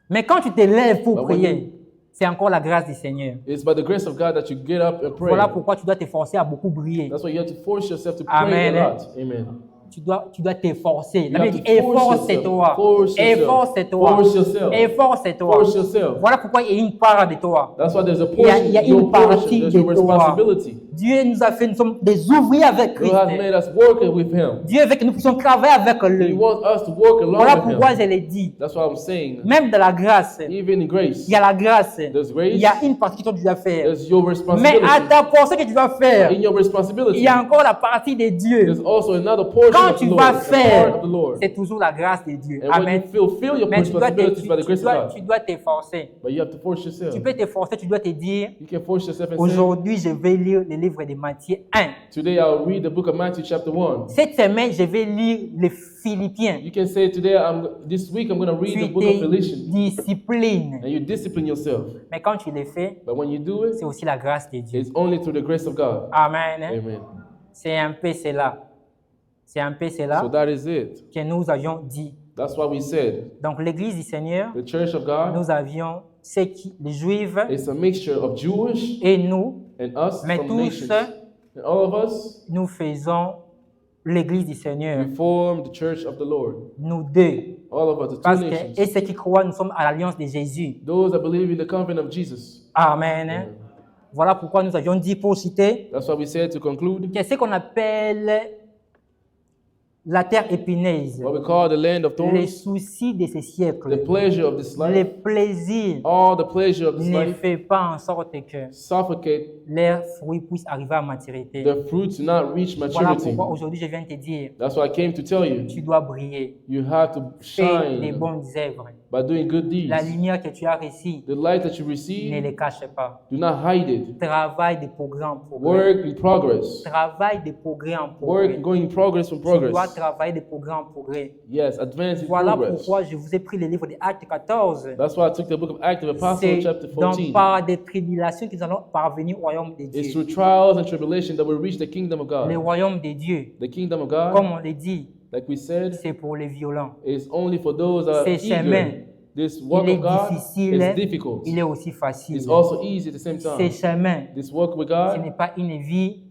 Mais quand tu te lèves pour But when prier, c'est encore la grâce du Seigneur. It's by the grace of God that you get up and pray. Voilà pourquoi tu dois t'efforcer à beaucoup briller. That's why you have to force yourself to Amen. pray a lot. Amen. Tu dois t'efforcer. La You Bible have dit, to force efforce-toi. yourself. Force yourself. Efforce-toi. Force yourself. Efforce-toi. Force yourself. Voilà pourquoi il y a une part de toi. That's why there's a Il y a- portion, il y a your une partie portion, there's de your toi. responsibility. Dieu nous a fait, nous sommes des ouvriers avec God Christ. has made us work with Him. Dieu veut que nous puissions travailler avec He lui. wants us to work along Voilà with pourquoi Him. je l'ai dit. That's why I'm saying, Même de la grâce, even in grace, il y a la grâce. there's Il grace, y a une partie que toi tu dois faire. there's your Mais à responsibility. ta portion que tu dois faire, In your il responsibility, y a encore la partie de Dieu. there's also another portion Quand of the tu Lord, vas a part faire, of the Lord. c'est toujours la grâce de Dieu. And when Amen. you fulfill your Mais tu dois responsibilities by the grace of tu God, dois t'efforcer. but you have to force yourself. Tu peux t'efforcer, tu dois te dire, You can force yourself and say, aujourd'hui je vais lire le livre de Matthieu 1. today I'll read the book of Matthew chapter 1. Cette semaine, je vais lire les Philippiens. You can say today, this week I'm going to read Tu the book of te Philippians. disciplines. And you discipline yourself. Mais quand tu le fais, But when you do it, c'est aussi la grâce de Dieu. it's only through the grace of God. Amen. Hein? Amen. C'est un peu cela. C'est un peu cela So that is it. que nous avions dit. That's what we said. Donc l'église du Seigneur, The church of God nous avions ceux qui, les Juifs is a mixture of Jewish et nous, and us mais from tous, nations. And all of us, nous faisons l'église du Seigneur. we form the church of the Lord. Nous deux. All of us, the Parce two que, nations. et ceux qui croient, nous sommes à l'alliance de Jésus. Those that believe in the covenant of Jesus. Amen. Hein? Voilà pourquoi nous avions dit pour citer That's what we said to conclude. que ce qu'on appelle la terre épineuse, What we call the land of les thorns, soucis de ce the siècle, pleasure of this les life, plaisirs all the pleasure of this ne life fait pas en sorte que suffocate leurs fruits puissent arriver à maturité. the fruits do not reach Voilà maturity. pourquoi aujourd'hui je viens te dire, That's what I came to tell you. tu dois briller, You have to fais des shine bonnes œuvres. by doing good deeds. La lumière que tu as reçue, The light that you ne receive, les cache pas. do not hide it. Travaille de progrès en progrès. Work in progress. Travaille de progrès en Work progrès. going in progress from Tu dois progress. travailler de progrès en progrès. Yes, advance in Voilà progress. pourquoi je vous ai pris le livre des Actes 14. That's why I took the book of Acts of Apostles, C'est chapter donc 14. par des tribulations que nous allons parvenir au royaume de It's Dieu. through trials and tribulation that we reach the kingdom of Le God. royaume de Dieu, The kingdom of God, comme on le dit, like we said, c'est pour les violents. is only for those that are Ce chemin, eager. This work il est of God difficile, is difficult. il est aussi facile. It's also easy at the same Ce time. chemin, This work with ce God n'est pas une vie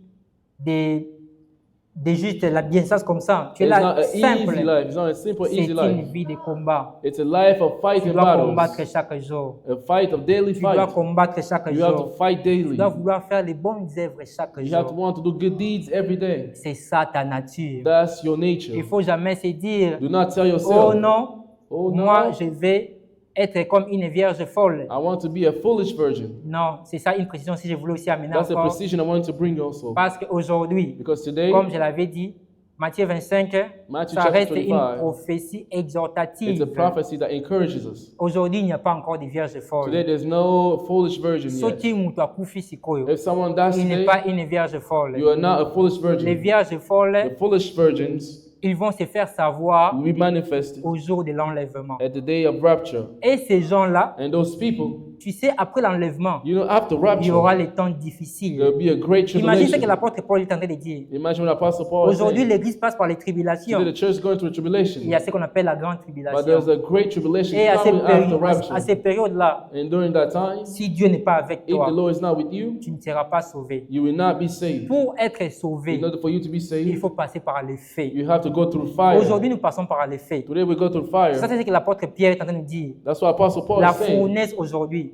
de juste la bienséance comme ça. Tu es is là not an easy simple. life. It's not a simple, C'est easy une life. vie de combat. It's a life of Tu fighting dois battles, combattre chaque jour. a fight of daily Tu dois fight. combattre chaque You have to jour. fight Tu daily. dois vouloir faire les bonnes œuvres chaque You have to jour. want to do good deeds every day. C'est ça ta nature. That's your Il nature. faut jamais se dire, Do not tell oh yourself, non, oh moi no, je vais être comme une vierge folle. I want to be a foolish virgin. Non, c'est ça une précision si je voulais aussi amener That's a encore. precision I want to bring also. Parce qu'aujourd'hui, Because today, comme je l'avais dit, Matthieu 25, Matthew ça chapter reste une 25. prophétie It's a exhortative. prophecy that encourages us. Aujourd'hui, il n'y a pas encore de vierge Today, folle. there's no foolish virgin yet. Soki mutu akufi sikoyo, If someone dies il n'est today, pas une vierge folle. you are not a foolish Les virgin. vierges folles, The foolish virgins ils vont se faire savoir will be manifested au jour de l'enlèvement. at the day of rapture. Et ces gens-là, And those people, tu sais, après l'enlèvement, you know, after il y aura rapture, les temps difficiles. there will be a great Imagine ce que tribulation. l'apôtre Paul est en train de dire. Imagine what Apostle Paul is Aujourd'hui, saying. l'Église passe par les tribulations. Today, the church is going through a Il y tribulation. a ce qu'on appelle la grande But tribulation. there's a great tribulation Et à ces, coming after rapture. à ces périodes-là, And during that time, si Dieu n'est pas avec if toi, the Lord is not with you, tu ne seras pas sauvé. you will not be saved. Pour être sauvé, In order for you to be il saved, faut passer par les faits. you have to go through fire. Aujourd'hui, nous passons par les faits. Today we go through Ça, fire. c'est ce que l'apôtre Pierre est en train de dire. That's what Apostle Paul La is saying. fournaise aujourd'hui,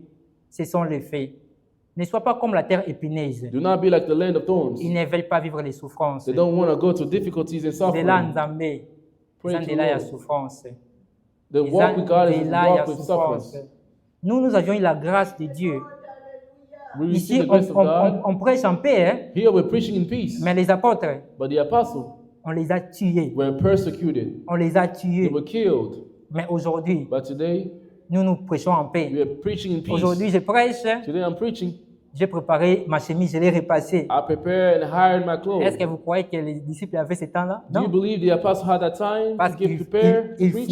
ce sont les faits. Ne sois pas comme la terre épineuse. Do not be like the land of thorns. Ils ne veulent pas vivre les souffrances. They don't want to go through difficulties and Nzela suffering. nzambe, Pray eza to nzela ya the Lord. souffrance. The walk with God is Nzela a ya walk with souffrance. sufferance. Nous avions eu la grâce de Dieu. We Ici, receive the grace of God. on prêche en paix, hein, Here we're preaching in peace. mais les apôtres, But the apostles on les a tués. were persecuted. On les a They tués. were killed. Mais aujourd'hui, But today nous prêchons en we paix. are preaching in peace. Aujourd'hui, je prêche, Today I'm preaching. j'ai préparé ma chemise, je l'ai repassée. I prepared and hired my Est-ce clothes. que vous croyez que les disciples avaient ce temps-là? Do you Non. believe the apostles had that time Parce to get qu'ils prepared to ils preach?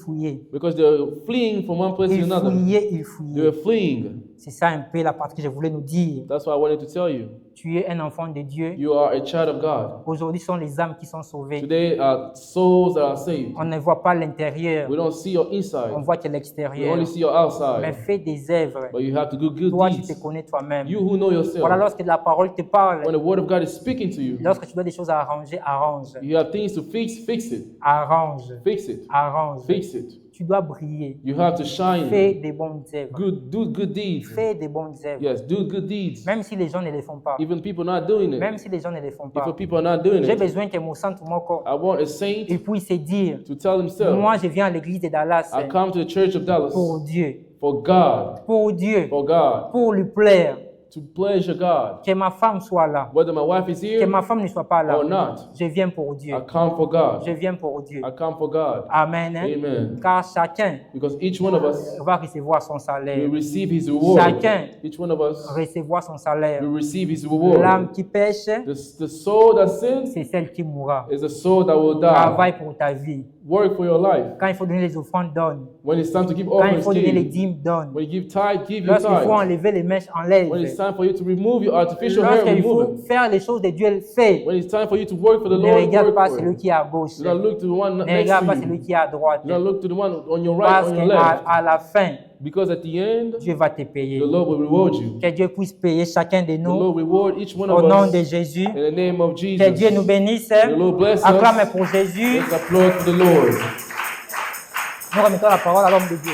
fouillaient. Because they were fleeing from one place to Ils another. fouillaient. They were fleeing. C'est ça un peu la partie que je voulais nous dire. That's what I wanted to tell you. Tu es un enfant de Dieu. You are a child of God. Aujourd'hui, ce sont les âmes qui sont sauvées. Today are souls that are saved. On ne voit pas l'intérieur, We don't see your on inside. voit que We l'extérieur. only see your Mais outside. fais des œuvres. But you have to do good Toi, tu deeds. te connais toi-même. You who know yourself. Voilà, lorsque la parole te parle, When the word of God is speaking to you, lorsque tu dois des choses à arranger, arrange. you have things to fix, fix it. Arrange. Fix it. Arrange. Fix it. Tu dois briller. You have to shine. Fais des bonnes œuvres. Do good deeds. Fais des bonnes œuvres. Yes, do good deeds. Même si les gens ne les font pas. Even people not doing it. Même si les gens ne les font If pas. people are not doing J'ai it, besoin que mon centre moko I want a saint et puis se dire, to tell himself, moi je viens à l'église de Dallas I come to the church of Dallas pour Dieu, for God, pour Dieu, for God, pour lui plaire, to pleasure God. que ma femme soit là, Whether my wife is que here ma femme ne soit pas là. or not, Je viens pour Dieu, I come for God. je viens pour Dieu. I come for God. Amen. Hein? Amen. Car chacun Because each one of us va recevoir son salaire. will receive his reward. Chacun Each one of us recevoir son salaire. will receive his reward. L'âme qui pêche, The soul that sins c'est celle qui mourra. is a soul that will die. Travaille pour ta vie. Work for your life. Quand il faut donner les offrandes, donne. When it's time to give Quand il offerings, faut donner les give. dîmes, donne. When you give tithe, give your Lorsqu'il faut tithe. enlever les mèches, enlève. When it's time for you to remove your artificial hair, Lorsqu'il remove faut it. faire les choses de Dieu, fais. When it's time for you to work for the Ne Lord, regarde pas work for celui it. qui est à gauche. Do not look to the one Ne next regarde pas to celui you. qui est à droite. Do not look to the one on your right, Parce on your left. qu'à la fin, Because at the end, Dieu va te payer. the Lord will reward you. Que Dieu puisse payer chacun de The nous Lord reward each one au of nom us de in Jésus. the name of Jesus. Que Dieu nous bénisse. The Lord bless Acclame us. pour Jésus. Let's applaud for the Lord. Nous remettons la parole à l'homme de Dieu.